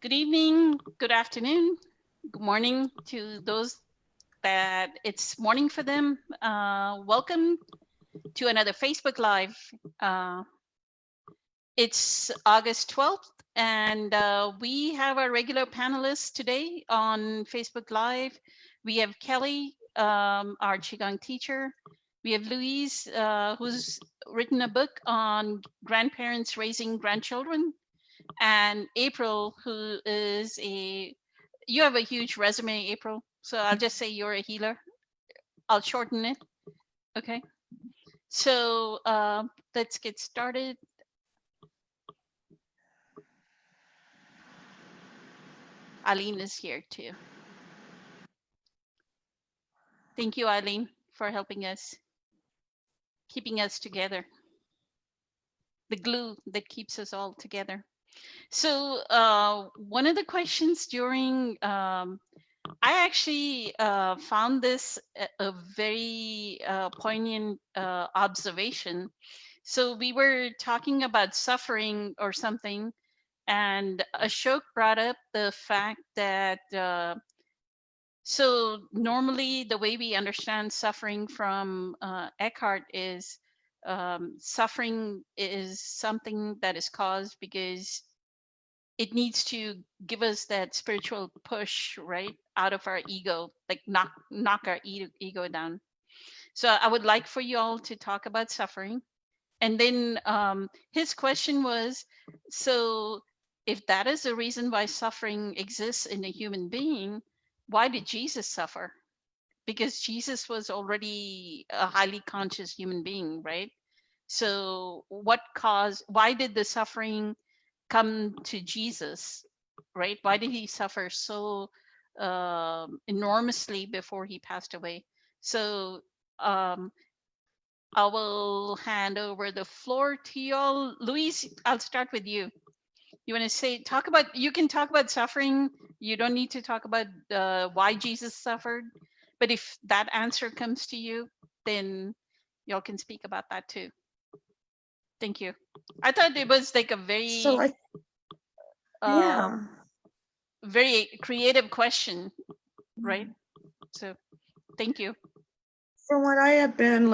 Good evening, good afternoon, good morning to those that it's morning for them. Welcome to another Facebook Live. Uh, it's August 12th, and we have our regular panelists today on Facebook Live. We have Kelly, our Qigong teacher. We have Louise, who's written a book on grandparents raising grandchildren, and April, who is you have a huge resume, April. So I'll just say you're a healer. I'll shorten it. Okay. So let's get started. Eileen is here too. Thank you, Eileen, for helping us, keeping us together. The glue that keeps us all together. So one of the questions during I actually found this a very poignant observation. So we were talking about suffering or something, and Ashok brought up the fact that so normally the way we understand suffering from Eckhart is suffering is something that is caused because it needs to give us that spiritual push right out of our ego, like knock our ego down. So I would like for you all to talk about suffering. And then his question was, so if that is the reason why suffering exists in a human being, why did Jesus suffer? Because Jesus was already a highly conscious human being, right? So what caused, why did the suffering come to Jesus, right? Why did he suffer so enormously before he passed away? So um, I will hand over the floor to y'all. Luis, I'll start with you. You want to say, talk about, you can talk about suffering. You don't need to talk about why Jesus suffered. But if that answer comes to you, then y'all can speak about that too. Thank you. I thought it was like a So very, I, uh, yeah. very creative question, right? So thank you. From what I have been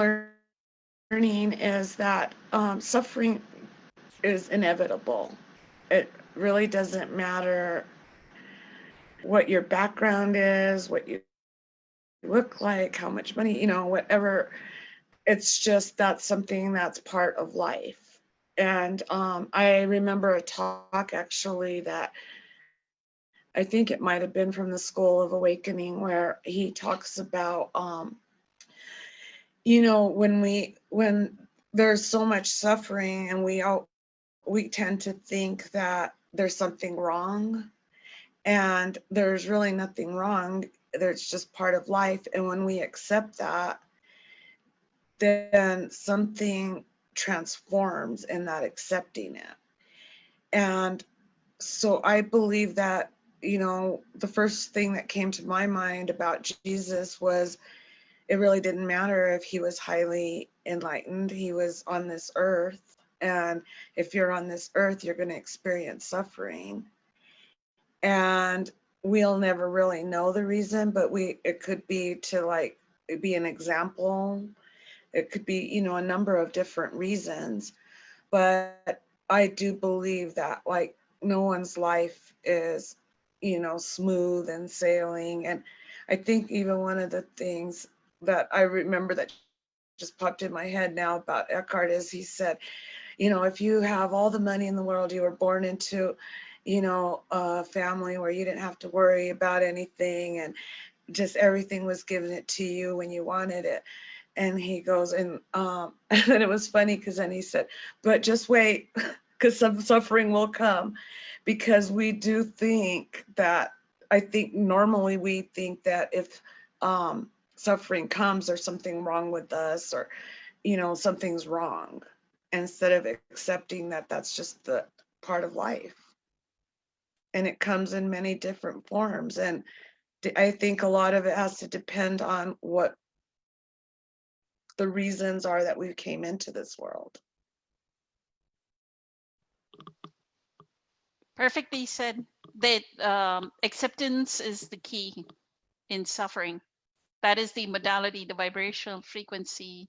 learning is that suffering is inevitable. It really doesn't matter what your background is, what you look like, how much money, whatever. It's just that's something that's part of life. And I remember a talk actually that I think it might have been from the School of Awakening where he talks about when there's so much suffering and we tend to think that there's something wrong, and there's really nothing wrong. There's just part of life, and when we accept that, then something transforms in that accepting it. And so I believe that, the first thing that came to my mind about Jesus was it really didn't matter if he was highly enlightened. He was on this earth. And if you're on this earth, you're going to experience suffering. And we'll never really know the reason, but it could be to like be an example. It could be, a number of different reasons. But I do believe that like no one's life is, smooth and sailing. And I think even one of the things that I remember that just popped in my head now about Eckhart is he said, if you have all the money in the world, you were born into, a family where you didn't have to worry about anything and just everything was given it to you when you wanted it. And he goes, and and then it was funny because then he said, but just wait, because some suffering will come, because we do think that, I think normally we think that if suffering comes, there's something wrong with us, or something's wrong, instead of accepting that that's just the part of life, and it comes in many different forms. And I think a lot of it has to depend on what the reasons are that we came into this world. Perfectly said. that acceptance is the key in suffering. That is the modality, the vibrational frequency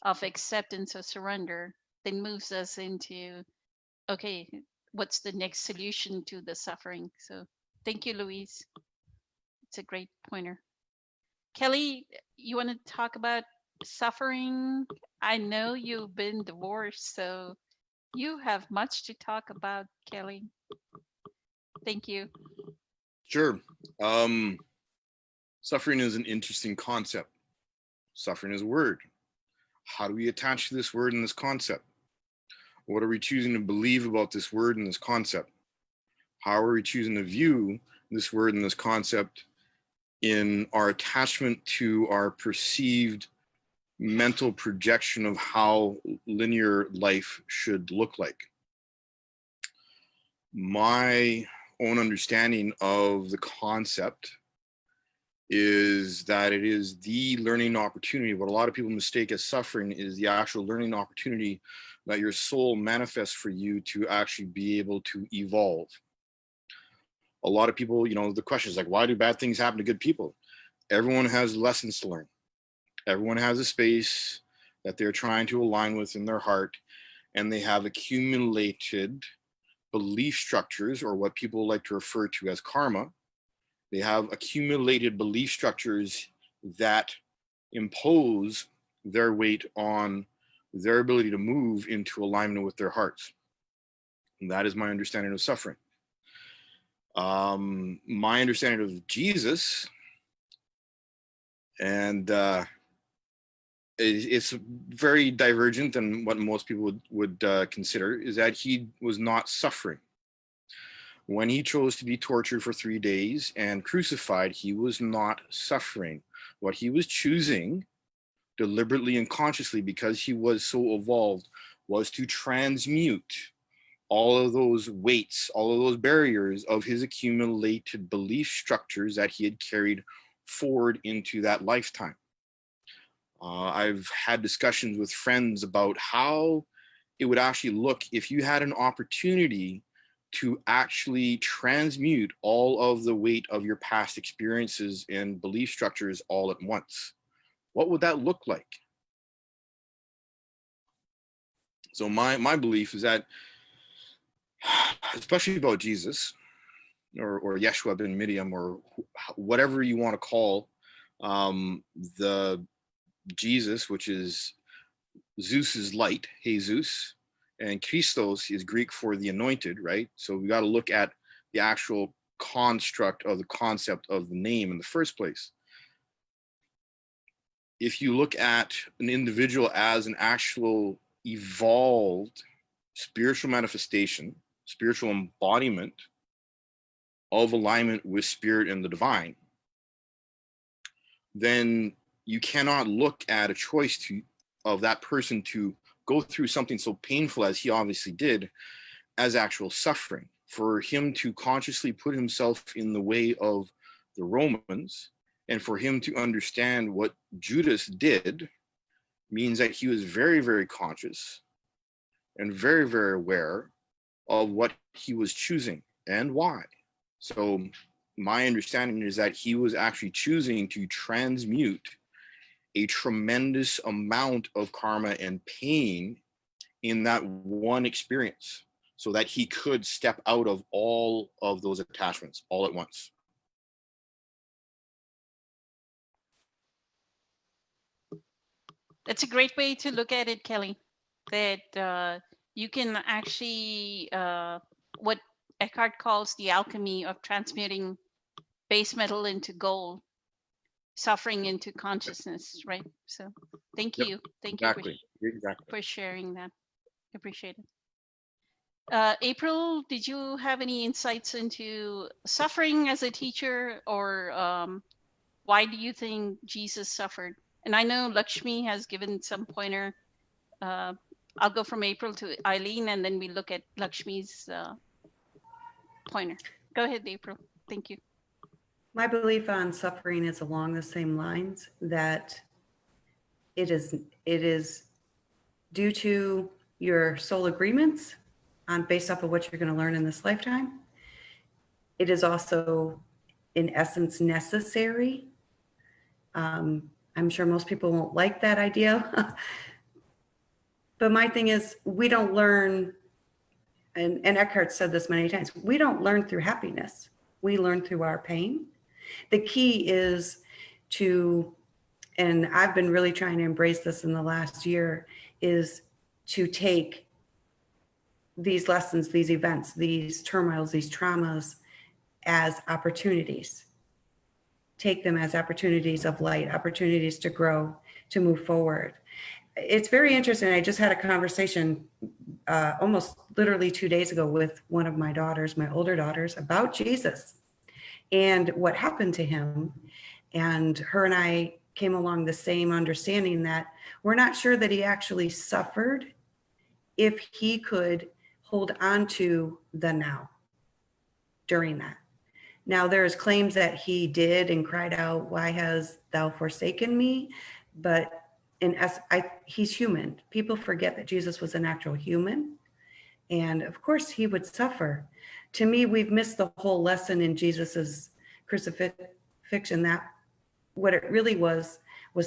of acceptance or surrender that moves us into, okay, what's the next solution to the suffering? So thank you, Louise. It's a great pointer. Kelly, you want to talk about suffering? I know you've been divorced, so you have much to talk about, Kelly. Thank you. Sure. Suffering is an interesting concept. Suffering is a word. How do we attach to this word and this concept? What are we choosing to believe about this word and this concept? How are we choosing to view this word and this concept in our attachment to our perceived mental projection of how linear life should look like? My own understanding of the concept is that it is the learning opportunity. What a lot of people mistake as suffering is the actual learning opportunity that your soul manifests for you to actually be able to evolve. A lot of people, the question is like, why do bad things happen to good people? Everyone has lessons to learn. Everyone has a space that they're trying to align with in their heart, and they have accumulated belief structures, or what people like to refer to as karma. They have accumulated belief structures that impose their weight on their ability to move into alignment with their hearts. And that is my understanding of suffering. My understanding of Jesus, and it's very divergent than what most people would consider, is that he was not suffering. When he chose to be tortured for 3 days and crucified, he was not suffering. What he was choosing, deliberately and consciously, because he was so evolved, was to transmute all of those weights, all of those barriers of his accumulated belief structures that he had carried forward into that lifetime. I've had discussions with friends about how it would actually look if you had an opportunity to actually transmute all of the weight of your past experiences and belief structures all at once. What would that look like? So my belief is that, especially about Jesus, or Yeshua ben Miriam, or whatever you want to call the Jesus, which is Zeus's light, Jesus, and Christos is Greek for the anointed, right? So we got to look at the actual construct of the concept of the name in the first place. If you look at an individual as an actual evolved spiritual manifestation, spiritual embodiment of alignment with spirit and the divine, then you cannot look at a choice of that person to go through something so painful as he obviously did as actual suffering. For him to consciously put himself in the way of the Romans, and for him to understand what Judas did, means that he was very, very conscious and very, very aware of what he was choosing and why. So my understanding is that he was actually choosing to transmute a tremendous amount of karma and pain in that one experience, so that he could step out of all of those attachments all at once. That's a great way to look at it, Kelly. That you can actually, what Eckhart calls the alchemy of transmuting base metal into gold, suffering into consciousness, right? So thank Yep, you. Thank exactly. you for sharing that. Appreciate it. April, did you have any insights into suffering as a teacher, or why do you think Jesus suffered? And I know Lakshmi has given some pointer. I'll go from April to Eileen, and then we look at Lakshmi's pointer. Go ahead, April. Thank you. My belief on suffering is along the same lines, that it is due to your soul agreements based off of what you're going to learn in this lifetime. it is also, in essence, necessary. I'm sure most people won't like that idea. But my thing is, we don't learn, and Eckhart said this many times, we don't learn through happiness. We learn through our pain. The key is to, and I've been really trying to embrace this in the last year, is to take these lessons, these events, these turmoils, these traumas as opportunities. Take them as opportunities of light, opportunities to grow, to move forward. It's very interesting. I just had a conversation almost literally 2 days ago with one of my daughters, my older daughters, about Jesus and what happened to him. And her and I came along the same understanding that we're not sure that he actually suffered if he could hold on to the now during that. Now, there's claims that he did and cried out, "Why has thou forsaken me?" But he's human. People forget that Jesus was an actual human. And of course, he would suffer. To me, we've missed the whole lesson in Jesus's crucifixion, that what it really was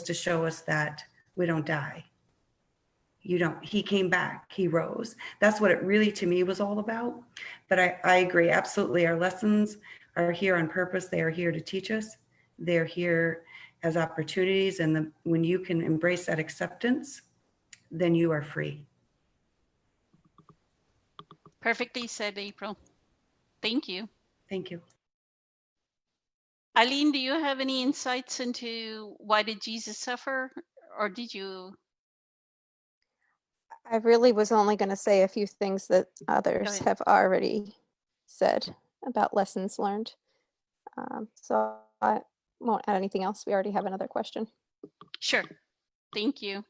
to show us that we don't die. He came back, he rose. That's what it really, to me, was all about. But I agree, absolutely. Our lessons are here on purpose. They are here to teach us. They're here as opportunities. And when you can embrace that acceptance, then you are free. Perfectly said, April. Thank you. Thank you. Eileen, do you have any insights into why did Jesus suffer? Or did you? I really was only going to say a few things that others ahead. have already said about lessons learned. So I won't add anything else. We already have another question. Sure. Thank you.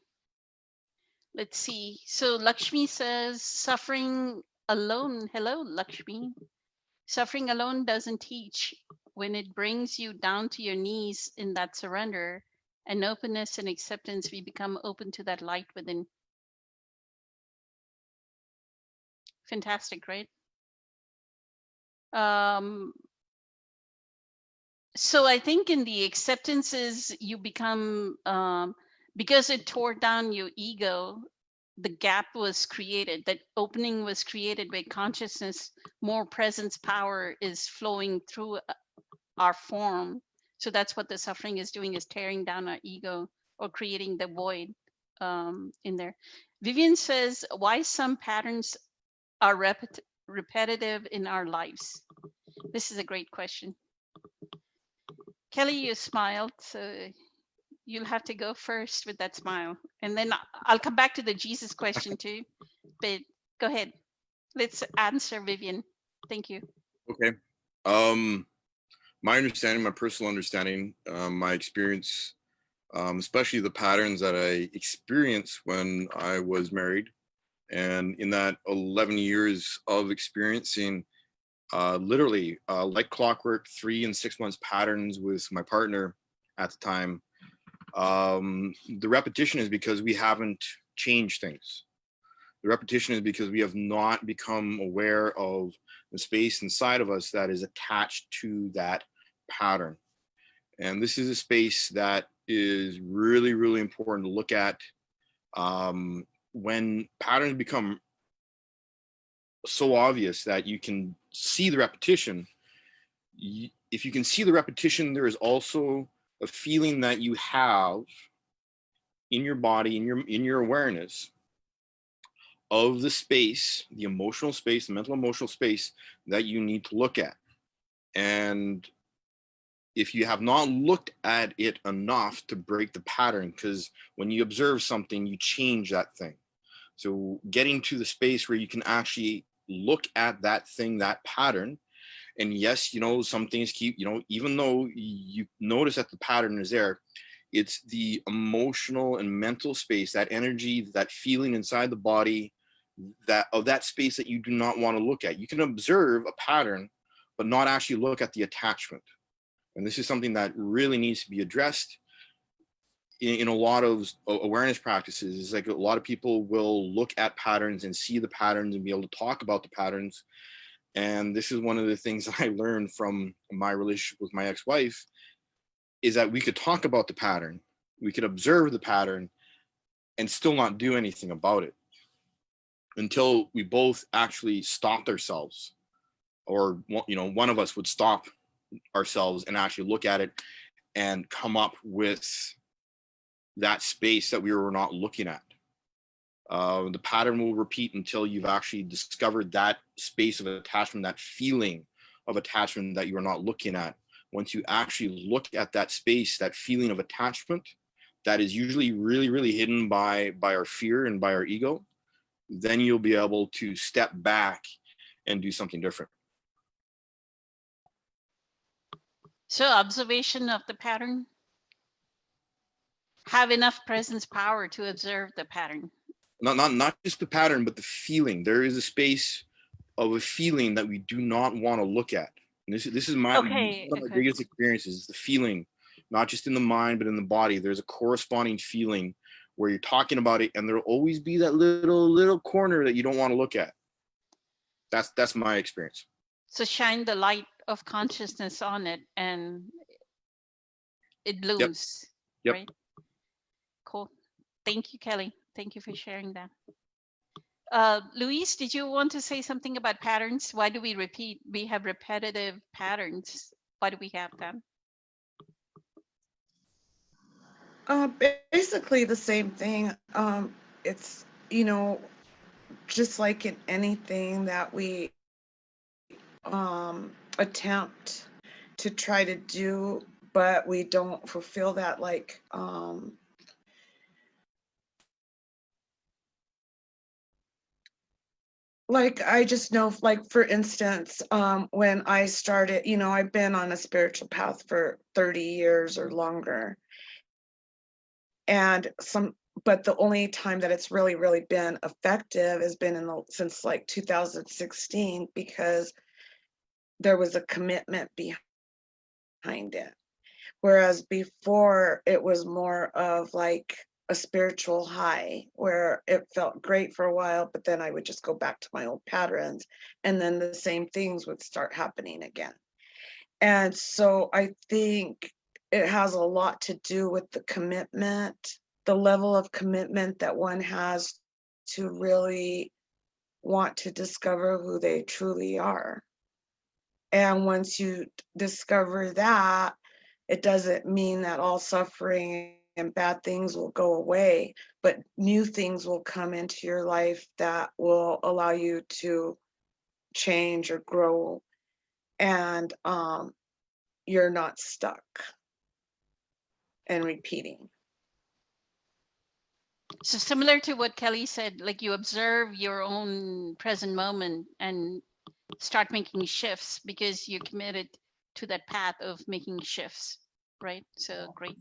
Let's see. So Lakshmi says, suffering alone. Hello, Lakshmi. Suffering alone doesn't teach. When it brings you down to your knees in that surrender and openness and acceptance, we become open to that light within. Fantastic, right? So I think in the acceptances, you become, because it tore down your ego, the gap was created, that opening was created where consciousness, more presence, power is flowing through our form. So that's what the suffering is doing, is tearing down our ego or creating the void in there. Vivian says, why some patterns are repetitive in our lives? This is a great question. Kelly, you smiled, so you'll have to go first with that smile. And then I'll come back to the Jesus question too, but go ahead. Let's answer Vivian. Thank you. Okay. My understanding, my personal understanding, my experience, especially the patterns that I experienced when I was married, and in that 11 years of experiencing literally like clockwork, 3 and 6 months patterns with my partner at the time. The repetition is because we haven't changed things. The repetition is because we have not become aware of the space inside of us that is attached to that pattern. And this is a space that is really, really important to look at. When patterns become so obvious that you can see the repetition, if you can see the repetition, there is also a feeling that you have in your body, in your awareness of the space, the emotional space, the mental emotional space that you need to look at. And if you have not looked at it enough to break the pattern, because when you observe something, you change that thing. So getting to the space where you can actually look at that thing, that pattern. And yes, some things keep, even though you notice that the pattern is there, it's the emotional and mental space, that energy, that feeling inside the body, that space that you do not want to look at. You can observe a pattern, but not actually look at the attachment. And this is something that really needs to be addressed in a lot of awareness practices. It's like a lot of people will look at patterns and see the patterns and be able to talk about the patterns, And this is one of the things that I learned from my relationship with my ex-wife, is that we could talk about the pattern, we could observe the pattern, and still not do anything about it until we both actually stopped ourselves, or one of us would stop ourselves and actually look at it and come up with that space that we were not looking at. The pattern will repeat until you've actually discovered that space of attachment, that feeling of attachment that you are not looking at. Once you actually look at that space, that feeling of attachment that is usually really, really hidden by our fear and by our ego, then you'll be able to step back and do something different. So observation of the pattern, have enough presence power to observe the pattern. Not just the pattern, but the feeling. There is a space of a feeling that we do not want to look at. And this is one of my biggest experiences, is the feeling, not just in the mind, but in the body. There's a corresponding feeling where you're talking about it, and there'll always be that little corner that you don't want to look at. That's my experience. So shine the light of consciousness on it and it blooms. Yep. Right? Cool. Thank you, Kelly. Thank you for sharing that. Louise, did you want to say something about patterns? Why do we repeat? We have repetitive patterns. Why do we have them? Basically the same thing. It's, just like in anything that we attempt to try to do, but we don't fulfill that, like I just know, like, for instance, when I started, I've been on a spiritual path for 30 years or longer. But the only time that it's really, really been effective has been since like 2016, because there was a commitment behind it. Whereas before it was more of like a spiritual high where it felt great for a while, but then I would just go back to my old patterns, and then the same things would start happening again. And so I think it has a lot to do with the commitment, the level of commitment that one has to really want to discover who they truly are. And once you discover that, it doesn't mean that all suffering and bad things will go away, but new things will come into your life that will allow you to change or grow, and you're not stuck and repeating. So similar to what Kelly said, like you observe your own present moment and start making shifts because you're committed to that path of making shifts, right? So great.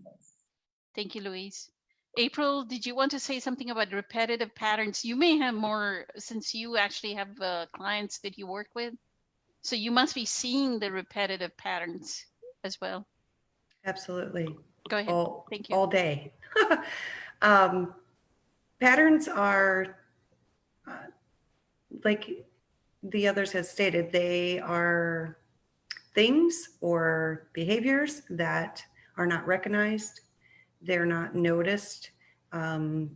Thank you, Louise. April, did you want to say something about repetitive patterns? You may have more, since you actually have clients that you work with. So you must be seeing the repetitive patterns as well. Absolutely. Go ahead. Thank you. All day. Patterns are, like the others have stated, they are things or behaviors that are not recognized, they're not noticed, and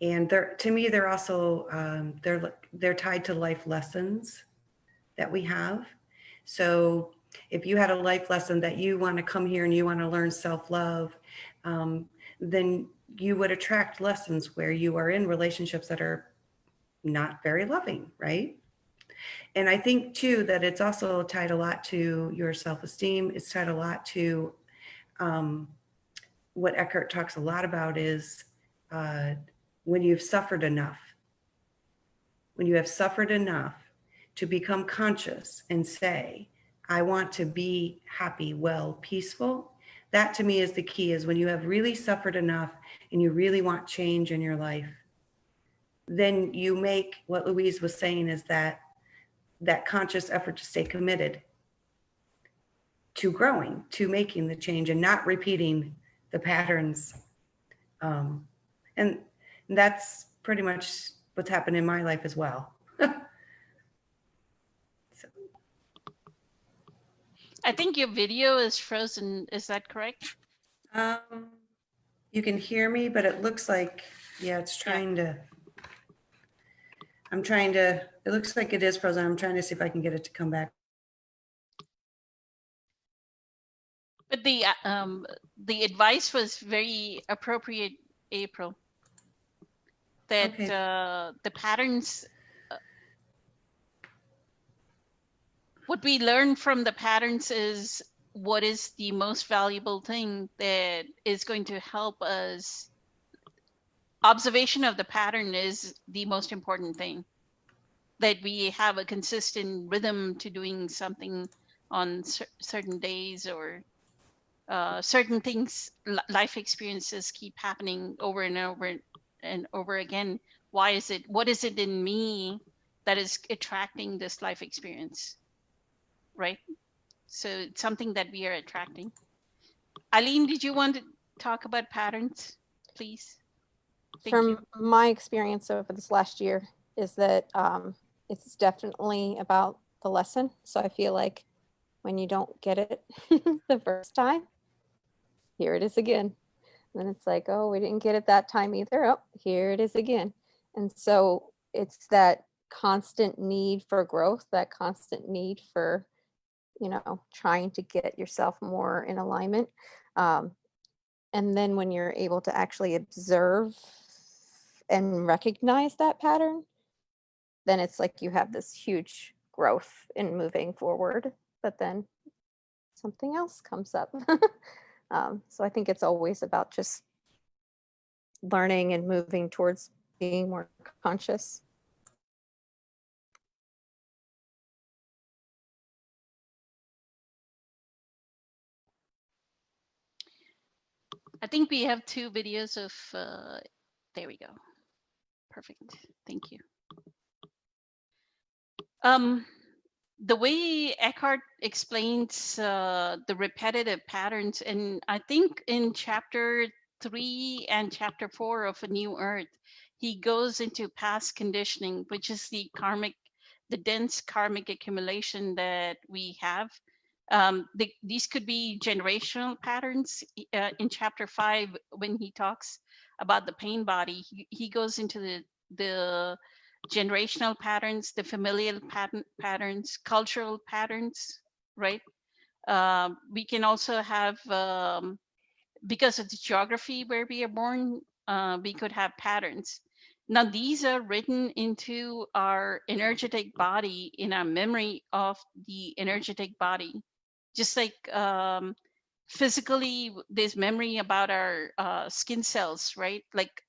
to me they're also they're tied to life lessons that we have. So if you had a life lesson that you want to come here and you want to learn self-love, then you would attract lessons where you are in relationships that are not very loving, right? And I think too that it's also tied a lot to your self-esteem. It's tied a lot to what Eckhart talks a lot about is when you've suffered enough, when you have suffered enough to become conscious and say, I want to be happy, well, peaceful. That to me is the key, is when you have really suffered enough and you really want change in your life, then you make what Louise was saying, is that conscious effort to stay committed to growing, to making the change and not repeating the patterns. And that's pretty much what's happened in my life as well. So, I think your video is frozen. Is that correct? you can hear me, but it looks like, yeah, it's trying to, it looks like it is frozen. I'm trying to see if I can get it to come back. But the advice was very appropriate, April. That Okay. the patterns, what we learn from the patterns is what is the most valuable thing that is going to help us. Observation of the pattern is the most important thing. That we have a consistent rhythm to doing something on certain days, or certain things, life experiences keep happening over and over and over again. Why is it? What is it in me that is attracting this life experience? Right? So it's something that we are attracting. Eileen, did you want to talk about patterns, please? Thank you. From my experience over this last year is that it's definitely about the lesson. So I feel like when you don't get it the first time, here it is again. And then it's like, oh, we didn't get it that time either. Oh, here it is again. And so it's that constant need for growth, that constant need for, trying to get yourself more in alignment. And then when you're able to actually observe and recognize that pattern, then it's like you have this huge growth in moving forward, but then something else comes up. So I think it's always about just learning and moving towards being more conscious. I think we have 2 videos of, there we go. Perfect. Thank you. The way Eckhart explains the repetitive patterns, and I think in chapter 3 and chapter 4 of A New Earth, he goes into past conditioning, which is the dense karmic accumulation that we have. These could be generational patterns. In chapter 5, when he talks about the pain body, he goes into the generational patterns, the familial patterns, cultural patterns, right? We can also have, because of the geography where we are born, we could have patterns. Now, these are written into our energetic body, in our memory of the energetic body. Just like physically, there's memory about our skin cells, right? Like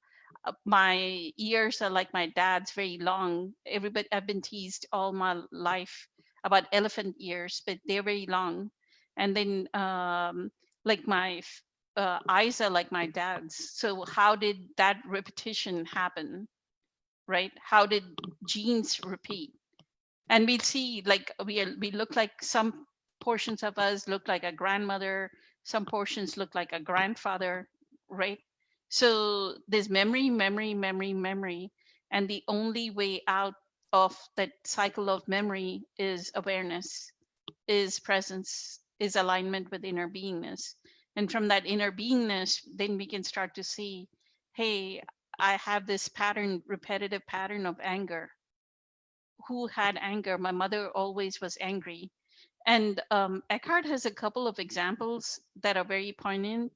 my ears are like my dad's, very long. Everybody, I've been teased all my life about elephant ears, but they're very long. And then like my eyes are like my dad's. So how did that repetition happen, right? How did genes repeat? And we see, like, we look like, some portions of us look like a grandmother, some portions look like a grandfather, right? So there's memory, and the only way out of that cycle of memory is awareness, is presence, is alignment with inner beingness. And from that inner beingness, then we can start to see, hey, I have this pattern, repetitive pattern of anger. Who had anger? My mother always was angry. And Eckhart has a couple of examples that are very poignant.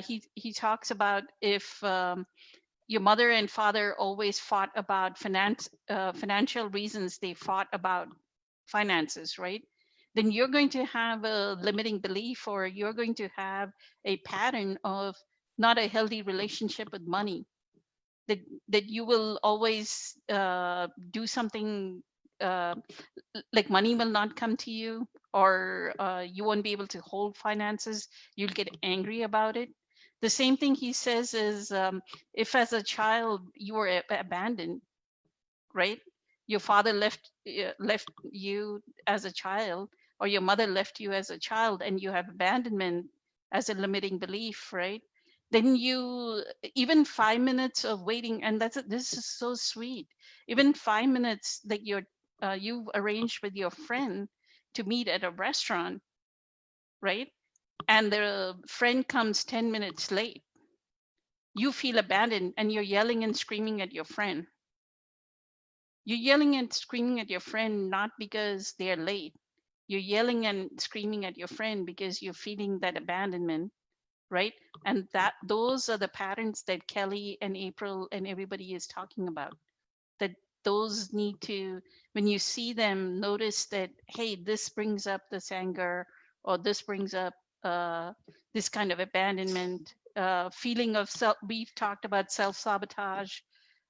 He talks about, if your mother and father always fought about financial reasons, they fought about finances, right? Then you're going to have a limiting belief, or you're going to have a pattern of not a healthy relationship with money. That you will always do something, like money will not come to you, or you won't be able to hold finances. You'll get angry about it. The same thing he says is, if as a child you were abandoned, right? Your father left you as a child, or your mother left you as a child, and you have abandonment as a limiting belief, right? Then you, even 5 minutes of waiting, and this is so sweet. Even 5 minutes that your you've arranged with your friend to meet at a restaurant, right? And the friend comes 10 minutes late. You feel abandoned and you're yelling and screaming at your friend. You're yelling and screaming at your friend not because they're late. You're yelling and screaming at your friend because you're feeling that abandonment, right? And that those are the patterns that Kelly and April and everybody is talking about. That those need to, when you see them, notice that, hey, this brings up this anger, or this brings up this kind of abandonment, feeling of self. We've talked about self-sabotage,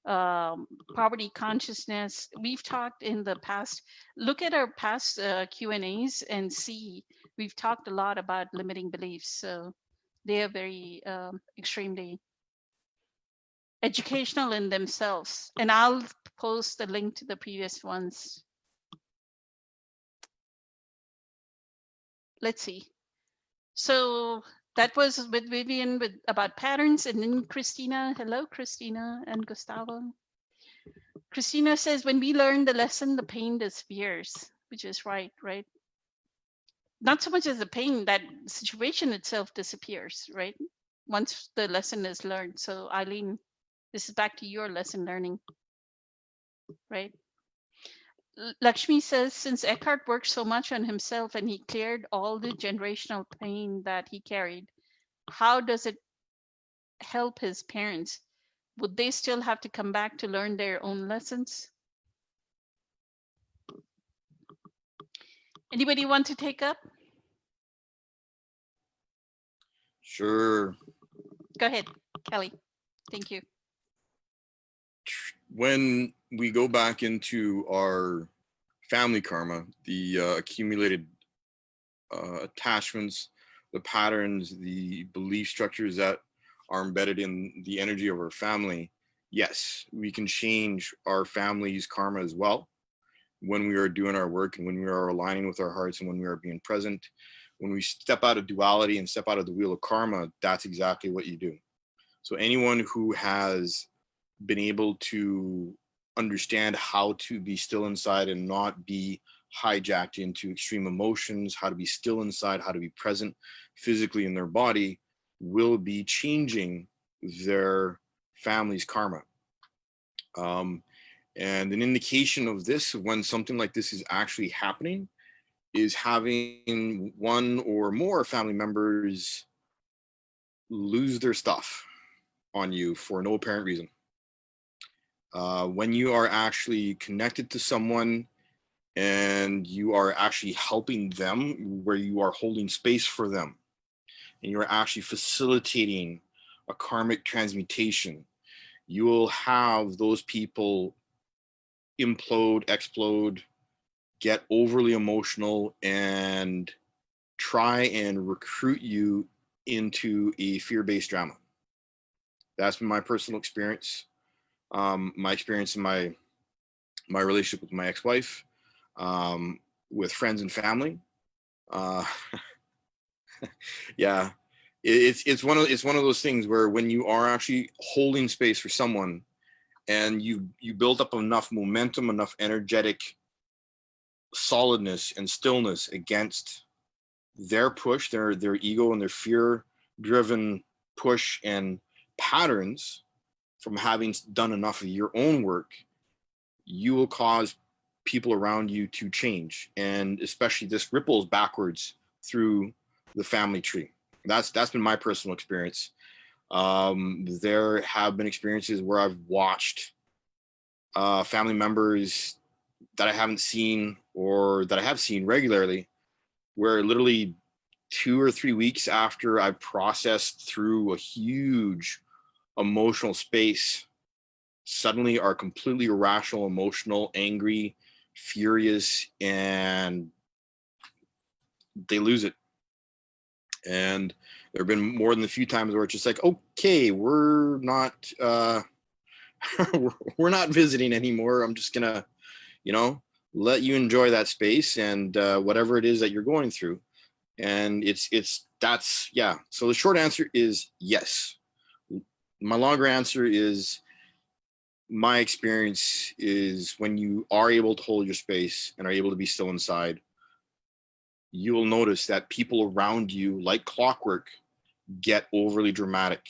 poverty consciousness. We've talked in the past. Look at our past Q&As and see, we've talked a lot about limiting beliefs. So they are very extremely educational in themselves. And I'll post the link to the previous ones. Let's see. So that was with Vivian with about patterns, and then Christina. Hello, Christina and Gustavo. Christina says, when we learn the lesson, the pain disappears, which is right, right? Not so much as the pain, that situation itself disappears, right? Once the lesson is learned. So Eileen, this is back to your lesson learning, right? Lakshmi says, since Eckhart worked so much on himself and he cleared all the generational pain that he carried, how does it help his parents? Would they still have to come back to learn their own lessons? Anybody want to take up? Sure. Go ahead, Kelly. Thank you. When we go back into our family karma, the accumulated attachments, the patterns, the belief structures that are embedded in the energy of our family, yes, we can change our family's karma as well when we are doing our work and when we are aligning with our hearts and when we are being present. When we step out of duality and step out of the wheel of karma, that's exactly what you do. So anyone who has been able to understand how to be still inside and not be hijacked into extreme emotions, how to be still inside, how to be present physically in their body, will be changing their family's karma. And an indication of this, when something like this is actually happening, is having one or more family members lose their stuff on you for no apparent reason. When you are actually connected to someone and you are actually helping them, where you are holding space for them, and you're actually facilitating a karmic transmutation, you will have those people implode, explode, get overly emotional, and try and recruit you into a fear-based drama. That's been my personal experience. My experience in my relationship with my ex-wife, with friends and family. Yeah, it's one of those things where when you are actually holding space for someone and you build up enough momentum, enough energetic solidness and stillness against their push, their ego and their fear driven push and patterns from having done enough of your own work, you will cause people around you to change. And especially this ripples backwards through the family tree. That's been my personal experience. There have been experiences where I've watched family members that I haven't seen or that I have seen regularly, where literally 2 or 3 weeks after I've processed through a huge emotional space, suddenly are completely irrational, emotional, angry, furious, and they lose it. And there have been more than a few times where it's just like, okay, we're not we're not visiting anymore. I'm just gonna, let you enjoy that space and whatever it is that you're going through. And that's, yeah. So the short answer is yes. My longer answer is my experience is when you are able to hold your space and are able to be still inside, you will notice that people around you, like clockwork, get overly dramatic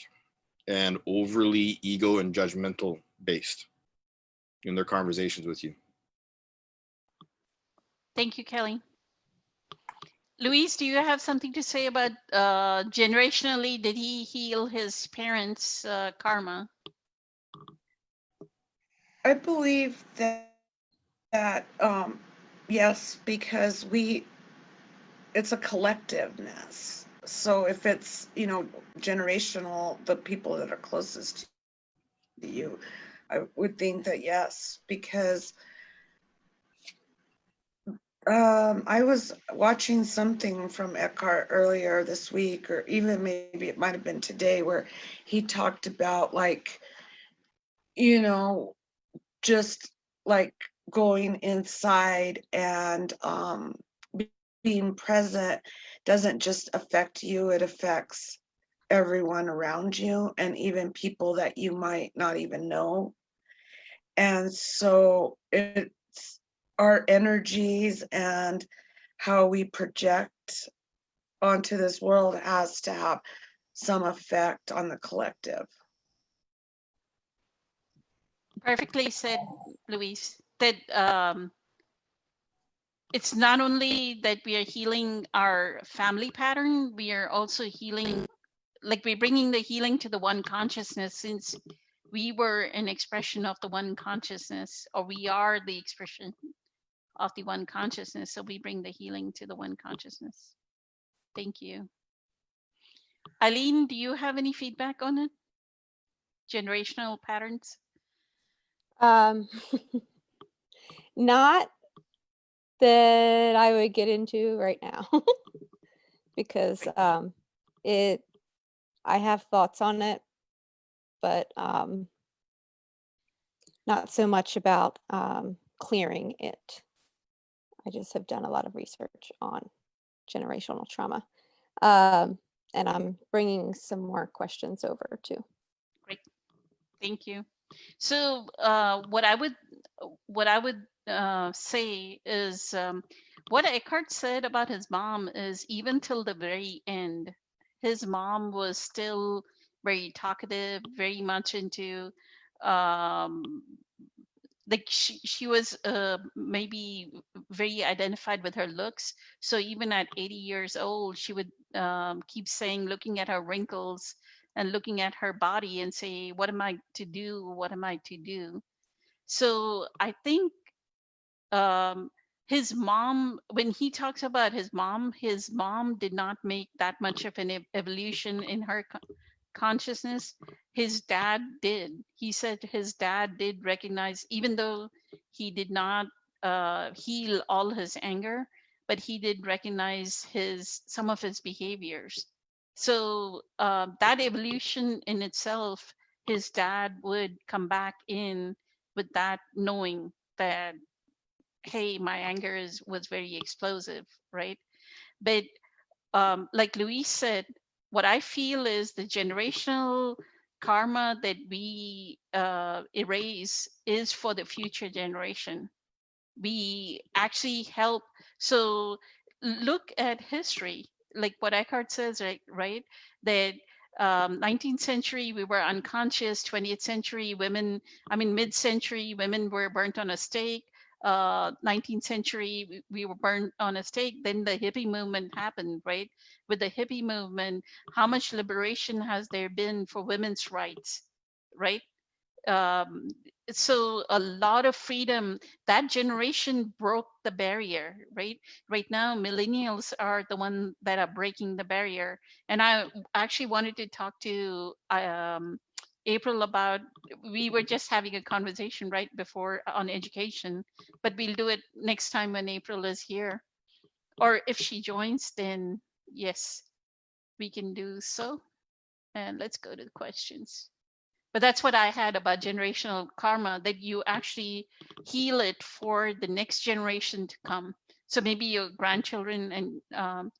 and overly ego and judgmental based in their conversations with you. Thank you, Kelly. Louise, do you have something to say about generationally, did he heal his parents' karma? I believe that yes, because it's a collectiveness. So if it's, you know, generational, the people that are closest to you, I would think that yes, because I was watching something from Eckhart earlier this week, or even maybe it might have been today, where he talked about, like, you know, just like going inside and being present doesn't just affect you, it affects everyone around you and even people that you might not even know. And so it's our energies and how we project onto this world has to have some effect on the collective. Perfectly said, Louise. That it's not only that we are healing our family pattern, we are also healing, like we're bringing the healing to the one consciousness, since we were an expression of the one consciousness, or we are the expression of the one consciousness. So we bring the healing to the one consciousness. Thank you. Eileen, do you have any feedback on it? Generational patterns? Not that I would get into right now, because I have thoughts on it, but not so much about clearing it. I just have done a lot of research on generational trauma, and I'm bringing some more questions over too. Great, thank you. So what I would say is what Eckhart said about his mom is, even till the very end, his mom was still very talkative, very much into like she was maybe very identified with her looks. So even at 80 years old, she would keep saying, looking at her wrinkles and looking at her body and say, what am I to do? What am I to do? So I think his mom, when he talks about his mom did not make that much of an evolution in her consciousness. His dad did. He said his dad did recognize, even though he did not heal all his anger, but he did recognize some of his behaviors. So that evolution in itself, his dad would come back in with that knowing that, hey, my anger was very explosive, right? But like Louise said, what I feel is the generational karma that we erase is for the future generation. We actually help. So look at history, like what Eckhart says, right? That 19th century we were unconscious, 20th century women, I mean mid-century women were burnt on a stake. 19th century we were burned on a stake. Then the hippie movement happened, right? With the hippie movement, how much liberation has there been for women's rights, right? um, so a lot of freedom. That generation broke the barrier, right now millennials are the one that are breaking the barrier. And I actually wanted to talk to April about, we were just having a conversation right before on education, but we'll do it next time when April is here, or if she joins, then yes, we can do so. And let's go to the questions. But that's what I had about generational karma, that you actually heal it for the next generation to come. So maybe your grandchildren, and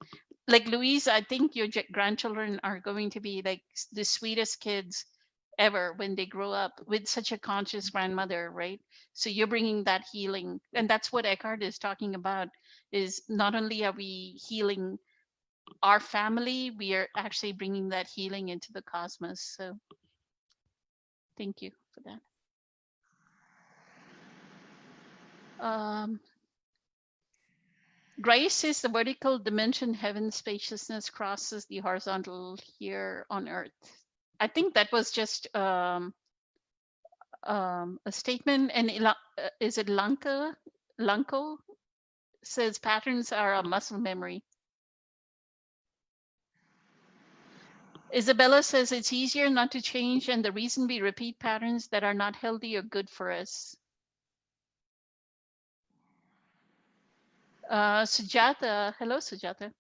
like Louise, I think your grandchildren are going to be like the sweetest kids ever when they grow up with such a conscious grandmother, right? So you're bringing that healing, and that's what Eckhart is talking about, is not only are we healing our family, we are actually bringing that healing into the cosmos. So thank you for that. Grace is the vertical dimension, heaven spaciousness crosses the horizontal here on earth. I think that was just a statement. And is it Lanko says patterns are a muscle memory. Isabella says it's easier not to change, and the reason we repeat patterns that are not healthy or good for us. Sujata, hello Sujata,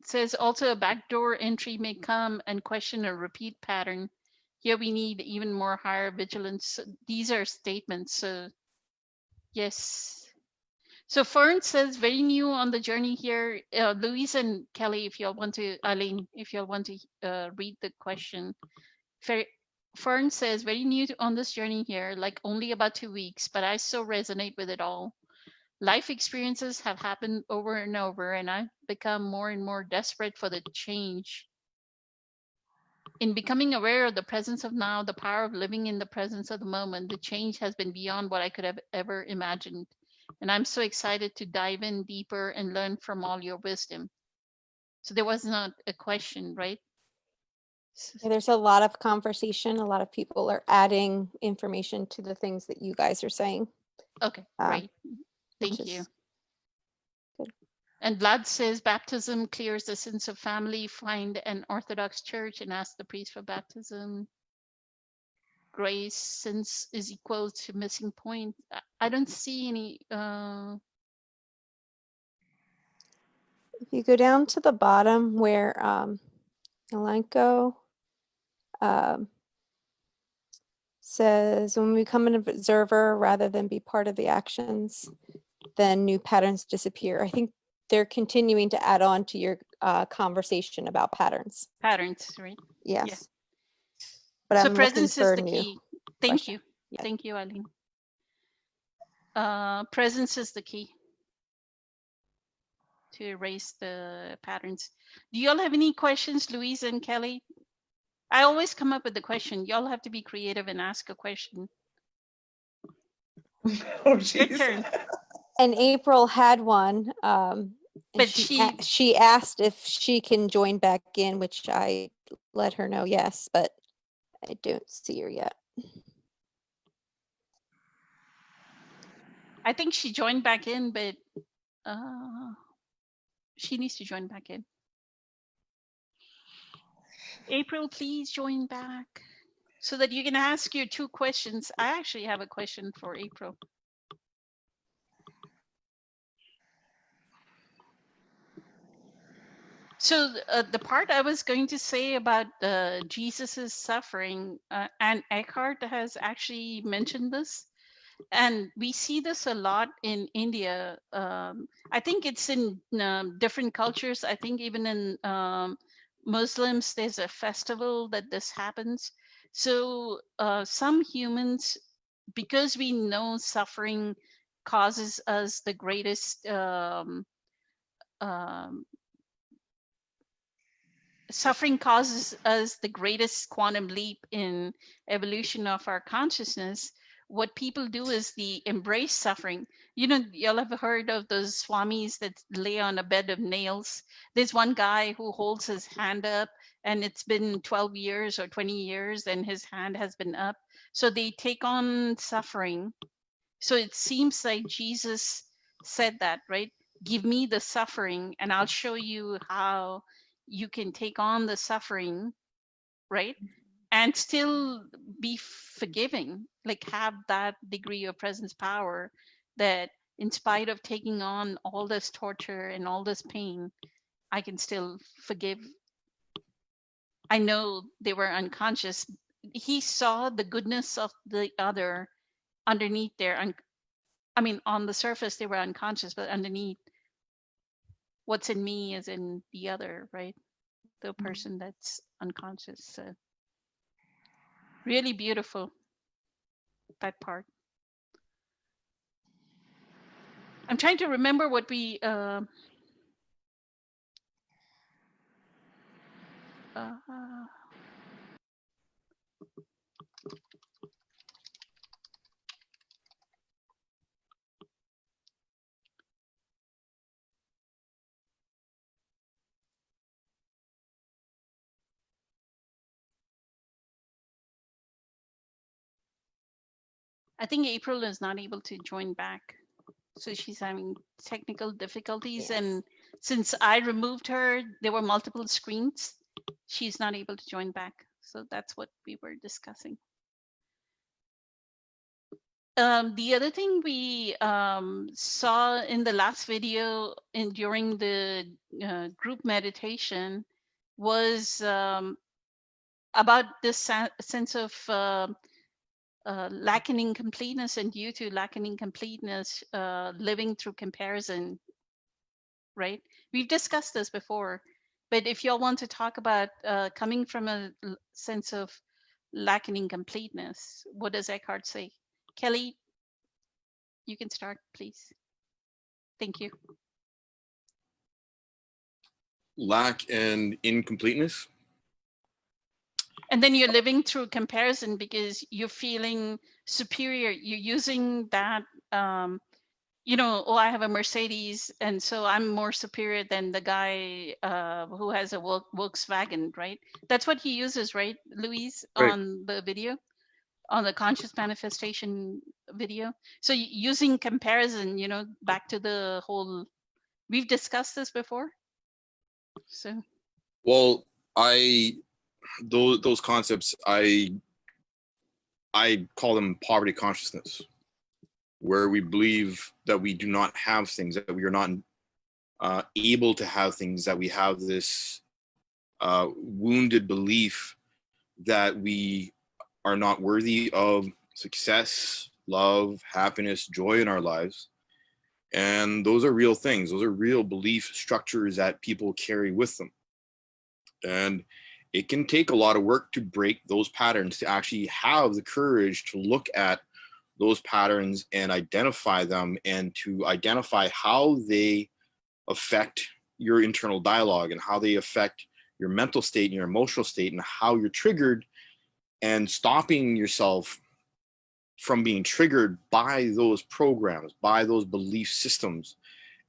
says also a backdoor entry may come and question a repeat pattern. Here we need even more higher vigilance. These are statements. So yes. So Fern says very new on the journey here. Louise and Kelly, if y'all want to, Eileen, if y'all want to read the question. Fern says very new on this journey here, like only about 2 weeks, but I so resonate with it all. Life experiences have happened over and over, and I've become more and more desperate for the change. In becoming aware of the presence of now, the power of living in the presence of the moment, the change has been beyond what I could have ever imagined. And I'm so excited to dive in deeper and learn from all your wisdom. So there was not a question, right? There's a lot of conversation. A lot of people are adding information to the things that you guys are saying. Okay, great. which Thank you. is good. And Vlad says baptism clears the sins of family. Find an Orthodox church and ask the priest for baptism. Grace, since is equal to missing point. I don't see any. If you go down to the bottom where Elenko says, when we become an observer rather than be part of the actions, then new patterns disappear. I think they're continuing to add on to your conversation about patterns. Patterns, right? Yes. But So I'm looking presence is for the new. key. Thank question. you. Yeah. Thank you, Eileen. Presence is the key to erase the patterns. Do y'all have any questions, Louise and Kelly? I always come up with the question. Y'all have to be creative and ask a question. Oh, Your jeez. turn. And April had one. And But she asked if she can join back in, which I let her know yes, but I don't see her yet. I think she joined back in, but she needs to join back in. April, please join back so that you can ask your 2 questions. I actually have a question for April. So the part I was going to say about Jesus's suffering, and Eckhart has actually mentioned this, and we see this a lot in India. I think it's in different cultures. I think even in Muslims, there's a festival that this happens. So some humans, because we know suffering causes us the greatest suffering causes us the greatest quantum leap in evolution of our consciousness. What people do is they embrace suffering. You know, y'all have heard of those swamis that lay on a bed of nails. There's one guy who holds his hand up, and it's been 12 years or 20 years and his hand has been up. So they take on suffering. So it seems like Jesus said that, right? Give me the suffering and I'll show you how you can take on the suffering, right? And still be forgiving, like have that degree of presence power that in spite of taking on all this torture and all this pain, I can still forgive. I know they were unconscious. He saw the goodness of the other underneath their on the surface they were unconscious, but underneath, what's in me is in the other, right? The person that's unconscious. So Really beautiful, that part. I'm trying to remember what we I think April is not able to join back. So she's having technical difficulties. Yes. And since I removed her, there were multiple screens. She's not able to join back. So that's what we were discussing. The other thing we saw in the last video and during the group meditation was about this sense of lacking in completeness, and due to lacking in completeness, living through comparison, right? We've discussed this before, but if y'all want to talk about coming from a sense of lacking in completeness, what does Eckhart say? Kelly, you can start, please. Thank you. Lack and incompleteness. And then you're living through comparison because you're feeling superior. You're using that, you know, oh, I have a Mercedes, and so I'm more superior than the guy who has a Volkswagen, right? That's what he uses, right, Louise, Right. on the video, on the conscious manifestation video. So using comparison, you know, back to the whole, we've discussed this before. So. Well, those concepts, I call them poverty consciousness, where we believe that we do not have things, that we are not able to have things, that we have this wounded belief that we are not worthy of success, love, happiness, joy in our lives. And those are real things. Those are real belief structures that people carry with them. And it can take a lot of work to break those patterns, to actually have the courage to look at those patterns and identify them, and to identify how they affect your internal dialogue and how they affect your mental state and your emotional state and how you're triggered, and stopping yourself from being triggered by those programs, by those belief systems,